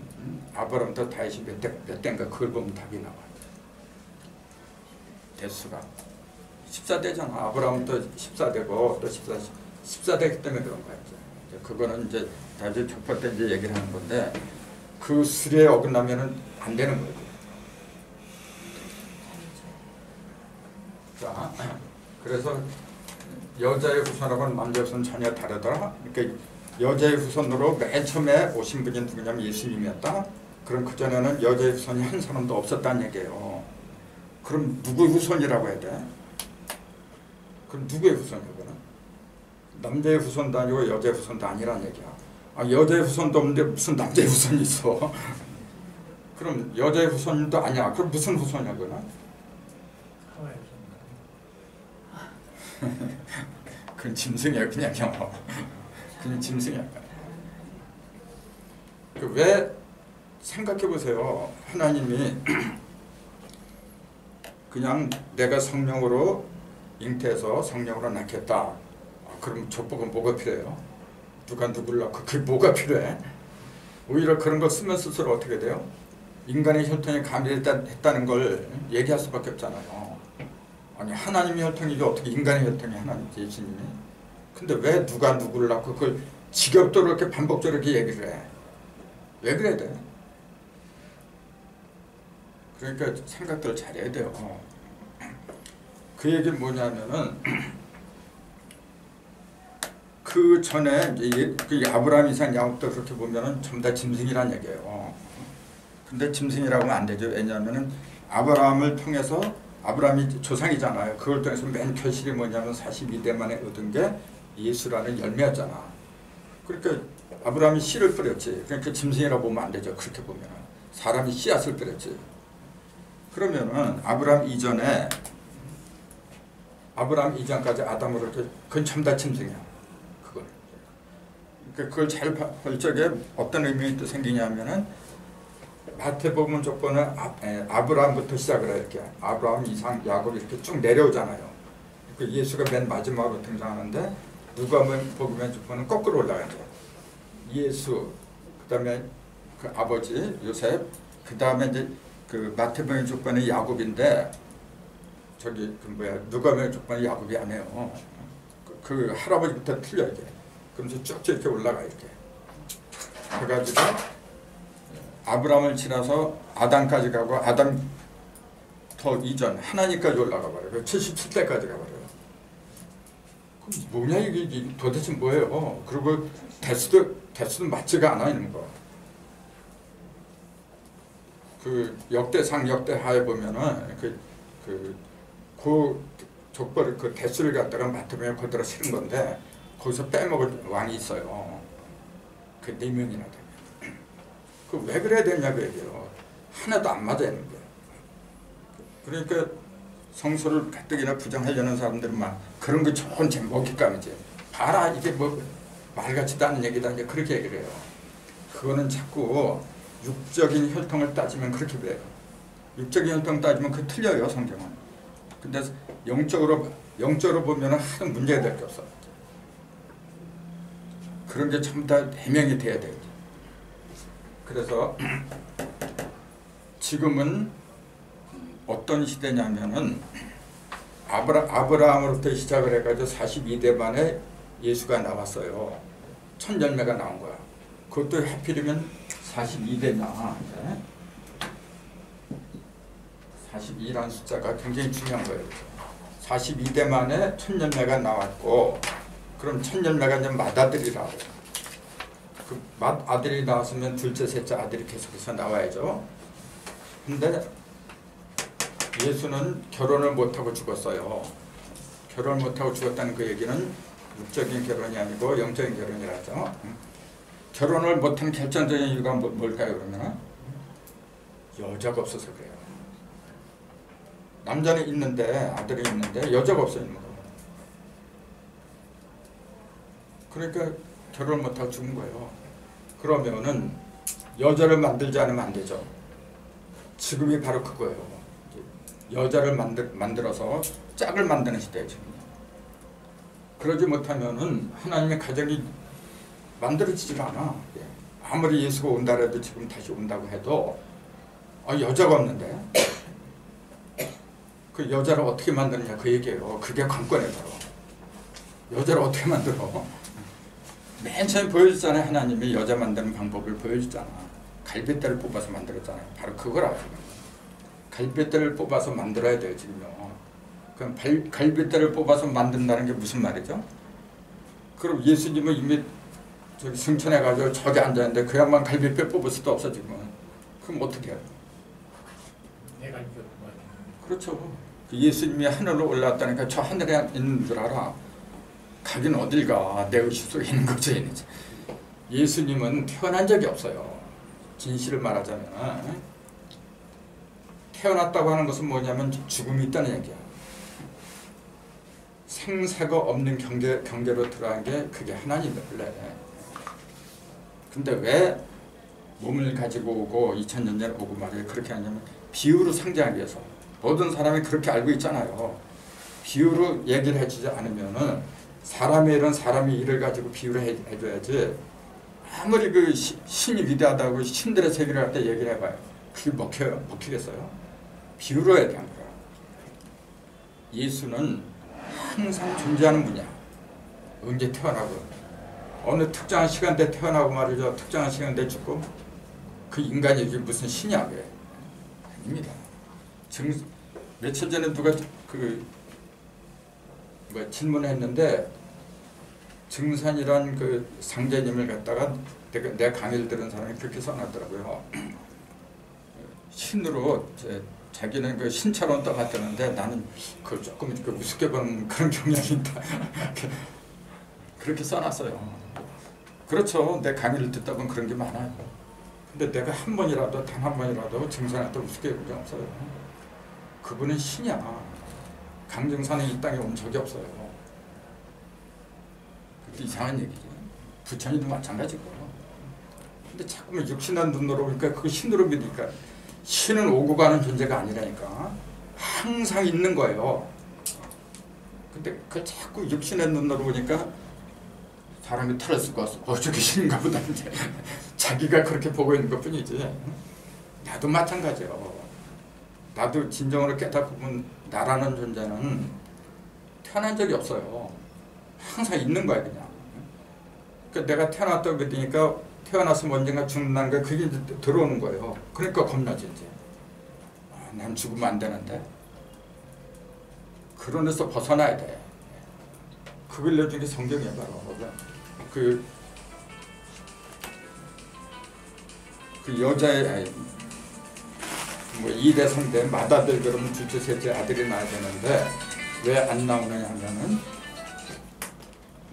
아브라함부터 다윗이 몇 대인가 그걸 보면 답이 나와요. 대수가 14대잖아. 아브라함부터 14대고 또 14대 때문에 그런 거야. 이제 그거는 이제 다시 족보 때 이제 얘기를 하는 건데 그 수레에 어긋나면은 안 되는 거예요. 자, 그래서 여자의 후손하고는 남자의 후손은 전혀 다르더라. 그러니까 여자의 후손으로 맨 처음에 오신 분이 누구냐면 예수님이었다. 그럼 그 전에는 여자의 후손이 한 사람도 없었다는 얘기예요. 그럼 누구의 후손이라고 해야 돼? 그럼 누구의 후손이야? 남자의 후손도 아니고 여자의 후손도 아니란 얘기야. 여자의 후손도 없는데 무슨 남자의 후손이 있어? 그럼 여자의 후손도 아니야. 그럼 무슨 후손이야 그거는? 그건 짐승이야 그냥. 그냥 짐승이야. 왜 생각해 보세요. 하나님이 그냥 내가 성령으로 잉태해서 성령으로 낳겠다. 그럼 족보가 뭐가 필요해요? 누가 누굴 낳고 그게 뭐가 필요해? 오히려 그런 거 쓰면 스스로 어떻게 돼요? 인간의 혈통이 가밀했다는 걸 얘기할 수밖에 없잖아요. 아니 하나님의 혈통이죠. 어떻게 인간의 혈통이 하나님이지 예수님이. 근데 왜 누가 누구를 낳고 그걸 지겹도록 이렇게 반복적으로 이렇게 얘기를 해? 왜 그래야 돼? 그러니까 생각들을 잘해야 돼요. 그 얘기는 뭐냐면은 그 전에 그 아브라함, 이삭, 야곱도 그렇게 보면은 전부 다 짐승이란 얘기예요. 근데 짐승이라고 하면 안 되죠. 왜냐하면은 아브라함을 통해서 아브라함이 조상이잖아요. 그걸 통해서 맨 결실이 뭐냐면 42대 만에 얻은 게 예수라는 열매였잖아. 그러니까 아브라함이 씨를 뿌렸지. 그러니까 짐승이라고 보면 안 되죠. 그렇게 보면 사람이 씨앗을 뿌렸지. 그러면은 아브라함 이전까지 아담으로 그건 전부 짐승이야. 그걸. 그러니까 그걸 잘 볼 적에 어떤 의미가 생기냐면은 마태복음 조건은 아브라함부터 시작을 해요. 이렇게 아브라함, 이삭, 야곱 이렇게 쭉 내려오잖아요. 그 예수가 맨 마지막으로 등장하는데 누가복음 조건은 거꾸로 올라가죠. 예수, 그다음에 그 아버지 요셉, 그다음에 이제 그 마태복음 조건은 야곱인데 저기 그 뭐야 누가복음 조건은 야곱이 아니에요. 그 할아버지부터 틀려 이게. 그러면서 쭉쭉 이렇게 올라가 이렇게. 해가지고 아브라함을 지나서 아담까지 가고 아담 더 이전 하나님까지 올라가 버려요. 77대까지 가버려요. 그럼 뭐냐 이게 도대체 뭐예요? 그리고 대수도 맞지가 않아 있는 거. 그 역대상 역대하에 보면은 그 족벌 그 대수를 갖다가 마태복음에 그대로 실은 건데 거기서 빼먹을 왕이 있어요. 그 4명이나 돼. 그 왜 그래야 되냐고 얘기해요. 하나도 안 맞아 있는 거예요. 그러니까 성소를 가뜩이나 부정하려는 사람들은 막 그런 거 좋은 제 먹잇감이지. 봐라 이게 뭐 말 같지도 않은 얘기다 이제 그렇게 얘기를 해요. 그거는 자꾸 육적인 혈통을 따지면 그렇게 돼요. 육적인 혈통 따지면 그 틀려요 성경은. 근데 영적으로 보면은 하도 문제가 될 게 없어. 그런 게 전부 다 해명이 돼야 돼요. 그래서 지금은 어떤 시대냐면은 아브라함으로부터 시작을 해가지고 42대 만에 예수가 나왔어요. 첫 열매가 나온 거야. 그것도 하필이면 42대냐. 42라는 숫자가 굉장히 중요한 거예요. 42대 만에 첫 열매가 나왔고, 그럼 첫 열매가 이제 맏아들이라고. 그 맏아들이 나왔으면 둘째, 셋째 아들이 계속해서 나와야죠. 근데 예수는 결혼을 못하고 죽었어요. 결혼을 못하고 죽었다는 그 얘기는 육적인 결혼이 아니고 영적인 결혼이라죠. 결혼을 못한 결정적인 이유가 뭘까요? 그러면 여자가 없어서 그래요. 남자는 있는데 아들이 있는데 여자가 없어요. 그러니까 결혼을 못하고 죽은 거예요. 그러면은 여자를 만들지 않으면 안 되죠. 지금이 바로 그거예요. 여자를 만들어서 짝을 만드는 시대예요. 지금. 그러지 못하면은 하나님의 가정이 만들어지지가 않아. 아무리 예수가 온다 해도 지금 다시 온다고 해도 여자가 없는데 그 여자를 어떻게 만드느냐 그 얘기예요. 그게 관건이에요. 여자를 어떻게 만들어? 맨 처음에 보여줬잖아요. 하나님이 여자 만드는 방법을 보여줬잖아. 갈빗대를 뽑아서 만들었잖아요. 바로 그거라고. 갈빗대를 뽑아서 만들어야 돼요. 지금요. 그럼 갈빗대를 뽑아서 만든다는 게 무슨 말이죠? 그럼 예수님은 이미 저기 승천해가지고 저기 앉아있는데 그 양반 갈빗대 뽑을 수도 없어 지금은. 그럼 어떻게 해요? 내 갈빗대 뽑아야 돼. 그렇죠. 예수님이 하늘로 올라왔다니까 저 하늘에 있는 줄 알아. 가긴 어딜 가. 내 의식 속에 있는 거죠. 예수님은 태어난 적이 없어요. 진실을 말하자면 태어났다고 하는 것은 뭐냐면 죽음이 있다는 얘기야. 생사가 없는 경계로 들어간 게 그게 하나님 원래. 근데 왜 몸을 가지고 오고 2000년 전에 오고 말이에요. 그렇게 하냐면 비유로 상징하기 위해서. 모든 사람이 그렇게 알고 있잖아요. 비유로 얘기를 해주지 않으면은 사람의 일은 사람의 일을 가지고 비유를 해줘야지. 아무리 그 신이 위대하다고 신들의 세계를 할 때 얘기를 해봐요. 그게 먹히겠어요? 비유로 해야 되는 거야. 예수는 항상 존재하는 분이야. 언제 태어나고 어느 특정한 시간대에 태어나고 말이죠. 특정한 시간대에 죽고 그 인간이 이게 무슨 신이야 그래. 아닙니다. 며칠 전에 누가 질문을 했는데 증산이란 그 상제님을 갖다가 내 강의를 들은 사람이 그렇게 써놨더라고요. 신으로 자기는 그 신처럼 떠받드는데 나는 그걸 조금 이렇게 우습게 보는 그런 경향이 있다. 그렇게 써놨어요. 그렇죠. 내 강의를 듣다 보면 그런 게 많아요. 근데 내가 한 번이라도 단 한 번이라도 증산한테 우습게 본 적 없어요. 그분은 신이야. 강증산이 이 땅에 온 적이 없어요. 그것도 이상한 얘기지. 부처님도 마찬가지고. 근데 자꾸만 육신한 눈으로 보니까 그거 신으로 믿으니까 신은 오고 가는 존재가 아니라니까. 항상 있는 거예요. 근데 그 자꾸 육신의 눈으로 보니까 사람이 탈을 쓰고 왔어. 저게 신인가 보다. 이제 자기가 그렇게 보고 있는 것 뿐이지. 나도 마찬가지예요. 나도 진정으로 깨닫고 보면 나라는 존재는 태어난 적이 없어요. 항상 있는 거야 그냥. 그러니까 내가 태어났다고 믿으니까 태어나서 언젠가 죽는다는 게 그게 이제 들어오는 거예요. 그러니까 겁나지 이제. 난 죽으면 안 되는데. 그런 데서 벗어나야 돼. 그걸 내준 게 성경이야 바로. 그 여자의 뭐 2대 3대 맏아들 그러면 둘째 셋째 아들이 나야 되는데 왜 안 나오느냐 하면은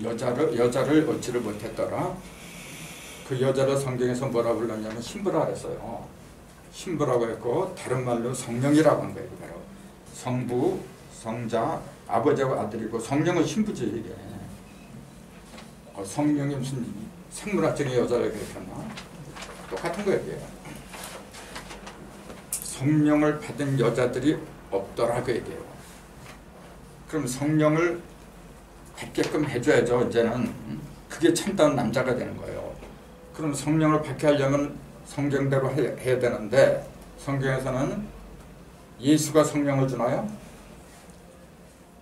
여자를 얻지를 못했더라. 그 여자를 성경에서 뭐라 불렀냐면 신부라 그랬어요. 신부라고 했고 다른 말로 성령이라고 한 거예요. 바로 성부, 성자, 아버지하고 아들이고 성령은 신부지 이게. 성령이 무슨 생물학적인 여자를 그렇게 했나? 똑같은 거예요 이게. 성령을 받은 여자들이 없더라 그 얘기예요. 그럼 성령을 받게끔 해줘야죠. 이제는 그게 참다운 남자가 되는 거예요. 그럼 성령을 받게 하려면 성경대로 해야 되는데 성경에서는 예수가 성령을 주나요?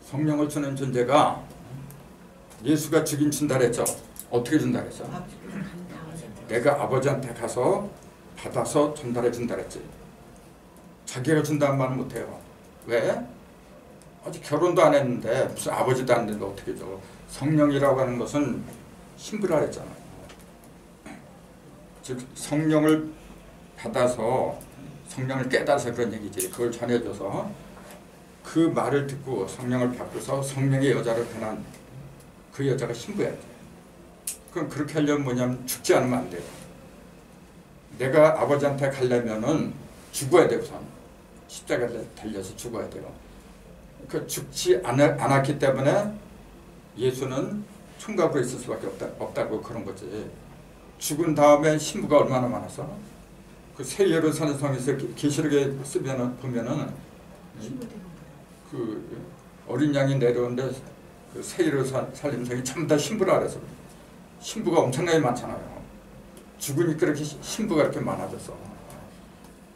성령을 주는 존재가 예수가 주긴 준다 그랬죠. 어떻게 준다 그랬어? 내가 아버지한테 가서 받아서 전달해 준다 그랬지. 자기가 준다는 말은 못해요. 왜? 아직 결혼도 안 했는데 무슨 아버지도 안 됐는데 어떻게 줘. 성령이라고 하는 것은 신부라 그랬잖아요. 즉 성령을 받아서 성령을 깨달아서 그런 얘기지. 그걸 전해줘서 그 말을 듣고 성령을 받고서 성령의 여자를 변한 그 여자가 신부야. 그럼 그렇게 하려면 뭐냐면 죽지 않으면 안 돼요. 내가 아버지한테 가려면은 죽어야 돼요. 우선 십자가에 달려서 죽어야 돼요. 그 죽지 않았기 때문에 예수는 총각으로 있을 수밖에 없다고 그런 거지. 죽은 다음에 신부가 얼마나 많았어? 그 새 예루살렘 성에서 계시록에 보면은 그 어린 양이 내려오는데 그 새 예루살렘 성이 전부 다 신부라 그래서 신부가 엄청나게 많잖아요. 죽으니까 그렇게 신부가 이렇게 많아졌어.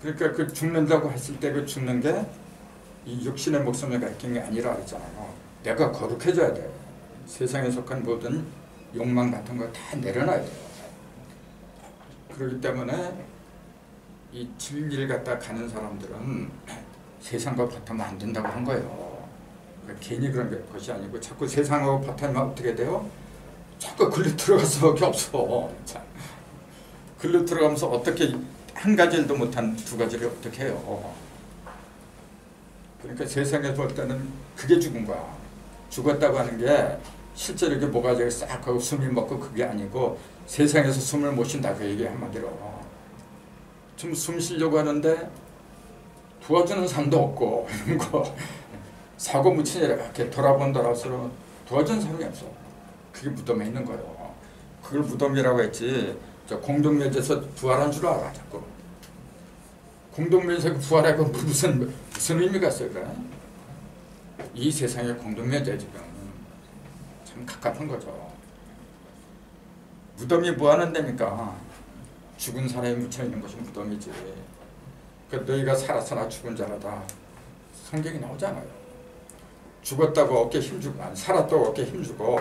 그러니까 그 죽는다고 했을 때 그 죽는 게 이 육신의 목숨을 갖긴 게 아니라 그랬잖아요. 내가 거룩해져야 돼. 세상에 속한 모든 욕망 같은 거 다 내려놔야 돼요. 그렇기 때문에 이 진리를 갖다 가는 사람들은 세상과 바탕면 안 된다고 한 거예요. 그러니까 괜히 그런 것이 아니고 자꾸 세상하고 바탕면 어떻게 돼요? 자꾸 글로 들어갈 수밖에 없어. 글로 들어가면서 어떻게 한 가지 일도 못한 두 가지를 어떻게 해요? 그러니까 세상에 볼 때는 그게 죽은 거야. 죽었다고 하는 게 실제로 이게 모가지가 싹 하고 숨이 먹고 그게 아니고 세상에서 숨을 못 쉰다 그 얘기 한마디로. 좀 숨 쉬려고 하는데 도와주는 사람도 없고 이런 거 사고 묻히니라 이렇게 돌아본다라서 도와주는 사람이 없어. 그게 무덤에 있는 거예요. 그걸 무덤이라고 했지. 저 공동묘지에서 부활한 줄 알아 자꾸. 공동묘지에서 부활하고 무슨 의미가 있어요 그래? 이 세상의 공동묘지에 지금 참 갑갑한 거죠. 무덤이 뭐 하는 데입니까? 죽은 사람이 묻혀있는 것이 무덤이지. 그러니까 너희가 살았으나 죽은 자라다. 성경이 나오잖아요. 죽었다고 어깨 힘주고 아니 살았다고 어깨 힘주고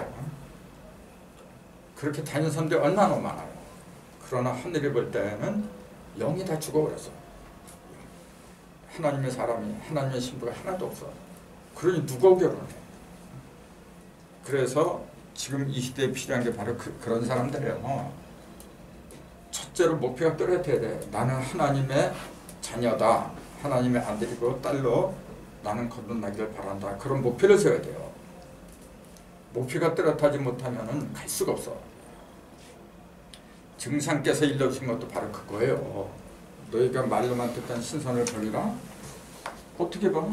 그렇게 다니는 사람들이 얼마나 많아요. 그러나 하늘이 볼 때는 영이 다 죽어버렸어. 하나님의 사람이 하나님의 신부가 하나도 없어. 그러니 누가 결혼해? 그래서 지금 이 시대에 필요한 게 바로 그런 사람들이에요. 첫째로 목표가 뚜렷해야 돼. 나는 하나님의 자녀다. 하나님의 아들이고 딸로 나는 거듭나기를 바란다. 그런 목표를 세워야 돼요. 목표가 뚜렷하지 못하면 갈 수가 없어. 증상께서 일러주신 것도 바로 그거예요. 너희가 말로만 듣던 신선을 버리라. 어떻게 봐?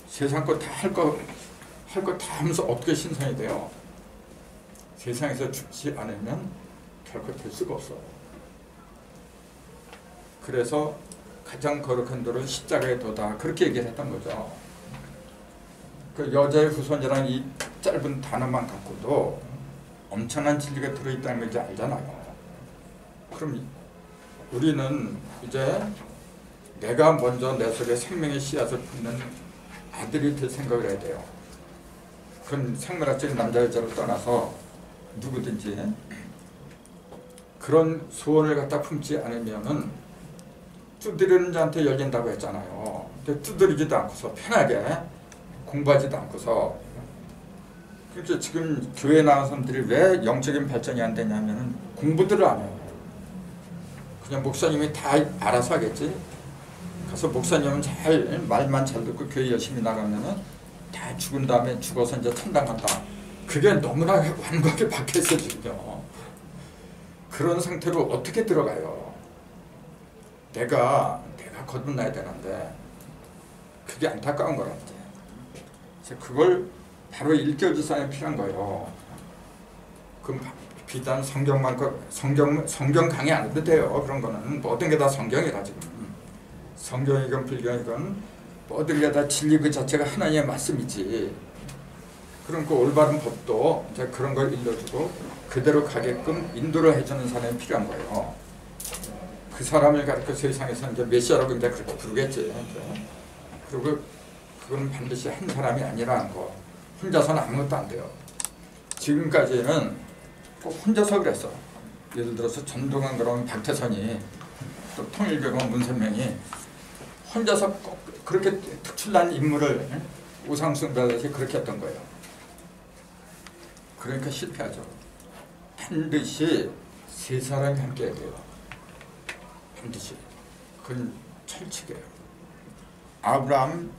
세상 거 다 할 거 다 하면서 어떻게 신선이 돼요? 세상에서 죽지 않으면 결코 될 수가 없어. 그래서 가장 거룩한 도는 십자가의 도다. 그렇게 얘기를 했던 거죠. 그 여자의 후손이라는 이 짧은 단어만 갖고도 엄청난 진리가 들어있다는 걸 이제 알잖아요. 그럼 우리는 이제 내가 먼저 내 속에 생명의 씨앗을 품는 아들이 될 생각을 해야 돼요. 그건 생물학적인 남자 여자를 떠나서 누구든지 그런 소원을 갖다 품지 않으면은 두드리는 자한테 열린다고 했잖아요. 근데 두드리지도 않고서 편하게 공부하지도 않고서 그렇게 지금 교회 나온 사람들이 왜 영적인 발전이 안 되냐면은 공부들을 안 해요. 그냥 목사님이 다 알아서 하겠지. 가서 목사님은 잘 말만 잘 듣고 교회 열심히 나가면은 다 죽은 다음에 죽어서 이제 천당 간다. 그게 너무나 완벽하게 박혀있어 지금요. 그런 상태로 어떻게 들어가요? 내가 거듭나야 되는데 그게 안타까운 거라는데. 그래서 그걸 바로 일깨워줄 사람이 필요한 거예요. 그럼 비단 성경만 성경 강의 안 해도 돼요. 그런 거는 모든 게 다 성경이라 지금. 성경이건 불경이건 모든 게 다 진리 그 자체가 하나님의 말씀이지. 그럼 그 올바른 법도 이제 그런 걸 일러주고 그대로 가게끔 인도를 해주는 사람이 필요한 거예요. 그 사람을 가르쳐 세상에서 이제 메시아라고 이제 그렇게 부르겠지. 그리고 그건 반드시 한 사람이 아니라는 거. 혼자서는 아무것도 안 돼요. 지금까지는 꼭 혼자서 그랬어. 예를 들어서 전두환 그러면 박태선이 또 통일교건 문선명이 혼자서 꼭 그렇게 특출난 인물을 우상숭배하듯이 그렇게 했던 거예요. 그러니까 실패하죠. 반드시 세 사람이 함께 해야 돼요. 반드시. 그건 철칙이에요. 아브라함,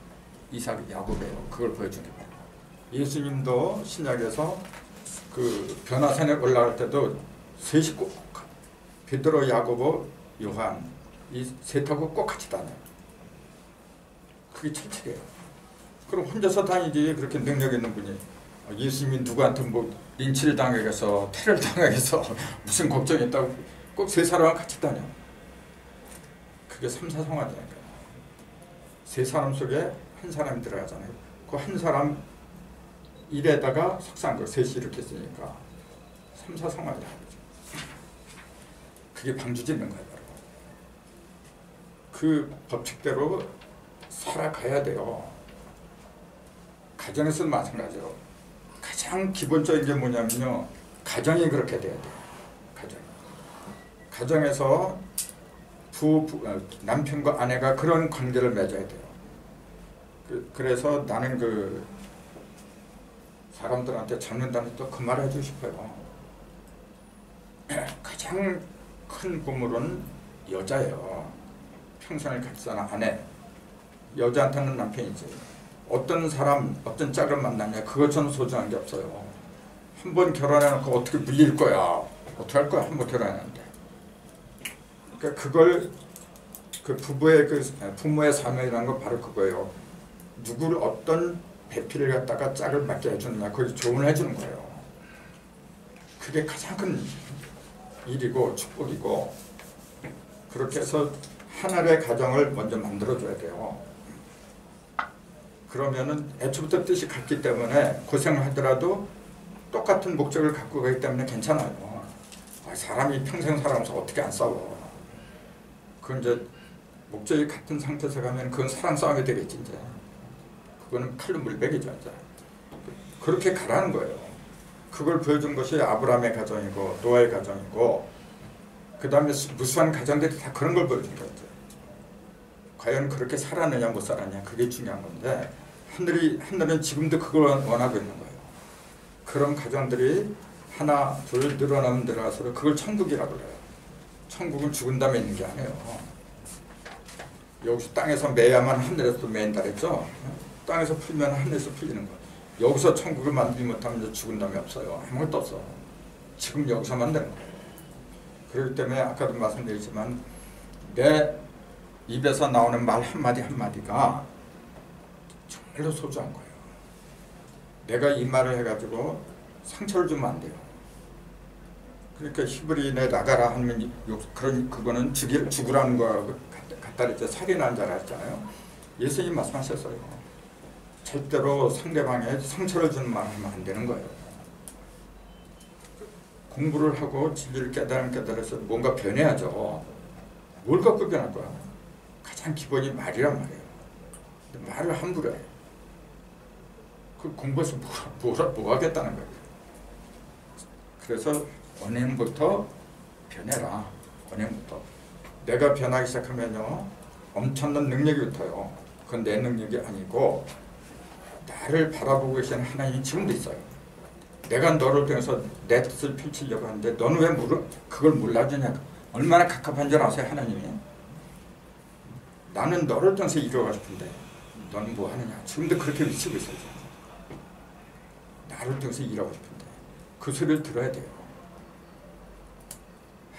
이삭, 야곱이에요. 그걸 보여주는 게 바로. 예수님도 신약에서 그 변화산에 올라갈 때도 셋이 꼭 베드로, 야고보, 요한 이 셋하고 꼭 같이 다녀요. 그게 철칙이에요. 그럼 혼자서 다니지 그렇게 능력 있는 분이 예수님이 누구한테 뭐 린치를 당하겠어, 테러를 당하겠어 무슨 걱정이 있다고 꼭 세 사람과 같이 다녀. 그게 삼사성화되니까 세 사람 속에 한 사람이 들어가잖아요. 그 한 사람 일에다가 석사한 거 셋이 이렇게 쓰니까 삼사성화를 하는 거죠. 그게 방주짓는 거예요. 바로. 그 법칙대로 살아가야 돼요. 가정에서도 마찬가지로 가장 기본적인 게 뭐냐면요. 가정이 그렇게 돼야 돼요. 가정에서 남편과 아내가 그런 관계를 맺어야 돼요. 그래서 나는 그 사람들한테 젊는다는 또 그 말 해주고 싶어요. 가장 큰 보물은 여자예요. 평생을 같이 사는 아내. 여자한테는 남편이지. 어떤 사람, 어떤 짝을 만나냐 그것처럼 소중한 게 없어요. 한 번 결혼해놓고 어떻게 물릴 거야. 어떻게 할 거야. 한 번 결혼했는데. 그러니까 그걸 그 부모의 사명이라는 건 바로 그거예요. 누구를 어떤 배필을 갖다가 짝을 맞게 해주느냐 그걸 조언을 해주는 거예요. 그게 가장 큰 일이고 축복이고 그렇게 해서 하나의 가정을 먼저 만들어줘야 돼요. 그러면은 애초부터 뜻이 같기 때문에 고생을 하더라도 똑같은 목적을 갖고 가기 때문에 괜찮아요. 사람이 평생 살아가면서 어떻게 안 싸워. 그건 이제 목적이 같은 상태에서 가면 그건 사랑 싸움이 되겠지 이제. 그거는 칼로 물베기죠 이제. 그렇게 가라는 거예요. 그걸 보여준 것이 아브라함의 가정이고 노아의 가정이고 그 다음에 무수한 가정들이 다 그런 걸 보여준 거죠. 과연 그렇게 살았느냐 못 살았냐 그게 중요한 건데 하늘은 지금도 그걸 원하고 있는 거예요. 그런 가정들이 하나 둘 늘어나면 늘어날수록 그걸 천국이라고 그래요. 천국은 죽은 다음에 있는 게 아니에요. 여기서 땅에서 매야만 하늘에서 매인다 그랬죠. 땅에서 풀면 하늘에서 풀리는 거. 여기서 천국을 만들지 못하면 이제 죽은 놈이 없어요. 아무것도 없어. 지금 여기서 만드는 거예요. 그렇기 때문에 아까도 말씀드렸지만 내 입에서 나오는 말 한마디 한마디가 정말로 소중한 거예요. 내가 이 말을 해가지고 상처를 주면 안 돼요. 그러니까 히브리인에 나가라 하면 그거는 죽으라는 거하고 같다 그랬죠. 살인한 자라 했잖아요. 예수님 말씀하셨어요. 절대로 상대방에 상처를 주는 말 하면 안 되는 거예요. 공부를 하고 진리를 깨달아서 뭔가 변해야죠. 뭘 갖고 변할 거야? 가장 기본이 말이란 말이에요. 근데 말을 함부로 해. 그 공부해서 뭐 하겠다는 거예요. 그래서 언행부터 변해라. 언행부터. 내가 변하기 시작하면요 엄청난 능력이 붙어요. 그건 내 능력이 아니고 나를 바라보고 계시는 하나님이 지금도 있어요. 내가 너를 통해서 내 뜻을 펼치려고 하는데 너는 왜 그걸 몰라주냐. 얼마나 갑갑한 줄 아세요 하나님이. 나는 너를 통해서 이루어가고 싶은데 너는 뭐 하느냐. 지금도 그렇게 미치고 있어요. 나를 통해서 일하고 싶은데 그 소리를 들어야 돼요.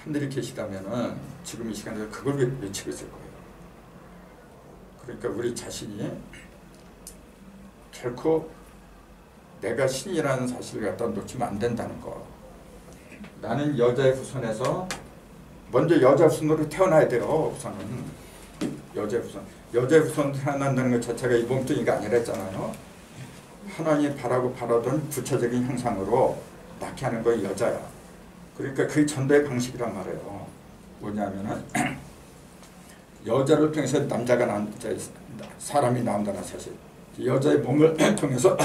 하늘이 계시다면은 지금 이 시간에 그걸 외치고 있을 거예요. 그러니까 우리 자신이 결코 내가 신이라는 사실을 갖다 놓치면 안 된다는 거. 나는 여자의 후손에서 먼저 여자 후손으로 태어나야 돼요. 우선은 여자의 후손. 여자의 후손 태어난다는 것 자체가 이 몸뚱이가 아니라 했잖아요. 하나님이 바라던 구체적인 형상으로 낳게 하는 건 여자야. 그러니까 그게 전도의 방식이란 말이에요. 뭐냐면은 여자를 통해서 남자가 사람이 나온다는 사실. 여자의 몸을 통해서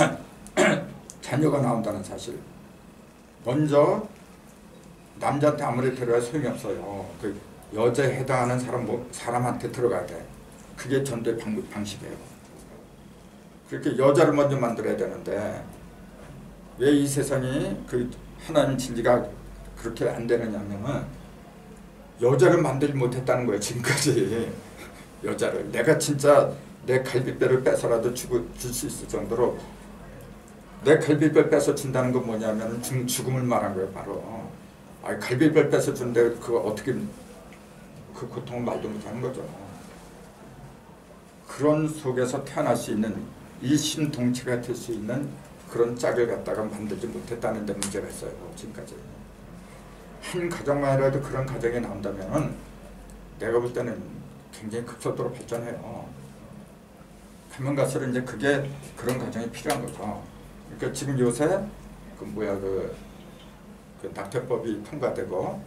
자녀가 나온다는 사실. 먼저 남자한테 아무리 들어야 소용이 없어요. 그 여자에 해당하는 사람한테 들어가야 돼. 그게 전도의 방식이에요. 그렇게 여자를 먼저 만들어야 되는데 왜 이 세상이 그 하나님 진리가 그렇게 안 되느냐면은 여자를 만들지 못했다는 거예요. 지금까지. 여자를 내가 진짜 내 갈비뼈를 빼서라도 줄 수 있을 정도로 내 갈비뼈 빼서 준다는 건 뭐냐면 죽음을 말한 거예요. 바로 갈비뼈 빼서 준데 그거 어떻게 그 고통을 말도 못하는 거죠. 그런 속에서 태어날 수 있는 일심동체가 될 수 있는 그런 짝을 갖다가 만들지 못했다는 데 문제가 있어요. 지금까지. 한 가정만이라도 그런 가정이 나온다면 내가 볼 때는 굉장히 급속도로 발전해요. 가면 갈수록 이제 그게 그런 가정이 필요한 거죠. 그러니까 지금 요새 그 낙태법이 통과되고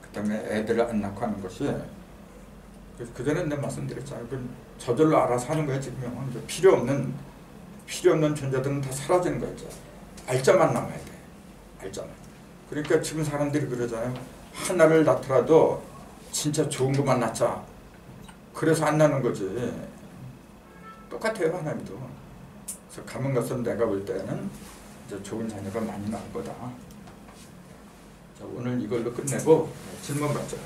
그다음에 애들을 안 낳고 하는 것이 그전에 내가 말씀드렸잖아요. 저절로 알아서 하는 거예요. 지금 필요 없는 존재들은 다 사라지는 거죠. 알자만 남아야 돼. 알자만. 그러니까 지금 사람들이 그러잖아요. 하나를 낳더라도 진짜 좋은 것만 낳자. 그래서 안 낳는 거지. 똑같아요. 하나님도. 그래서 가면 것은 내가 볼 때는 이제 좋은 자녀가 많이 나올 거다. 자, 오늘 이걸로 끝내고 질문 받죠.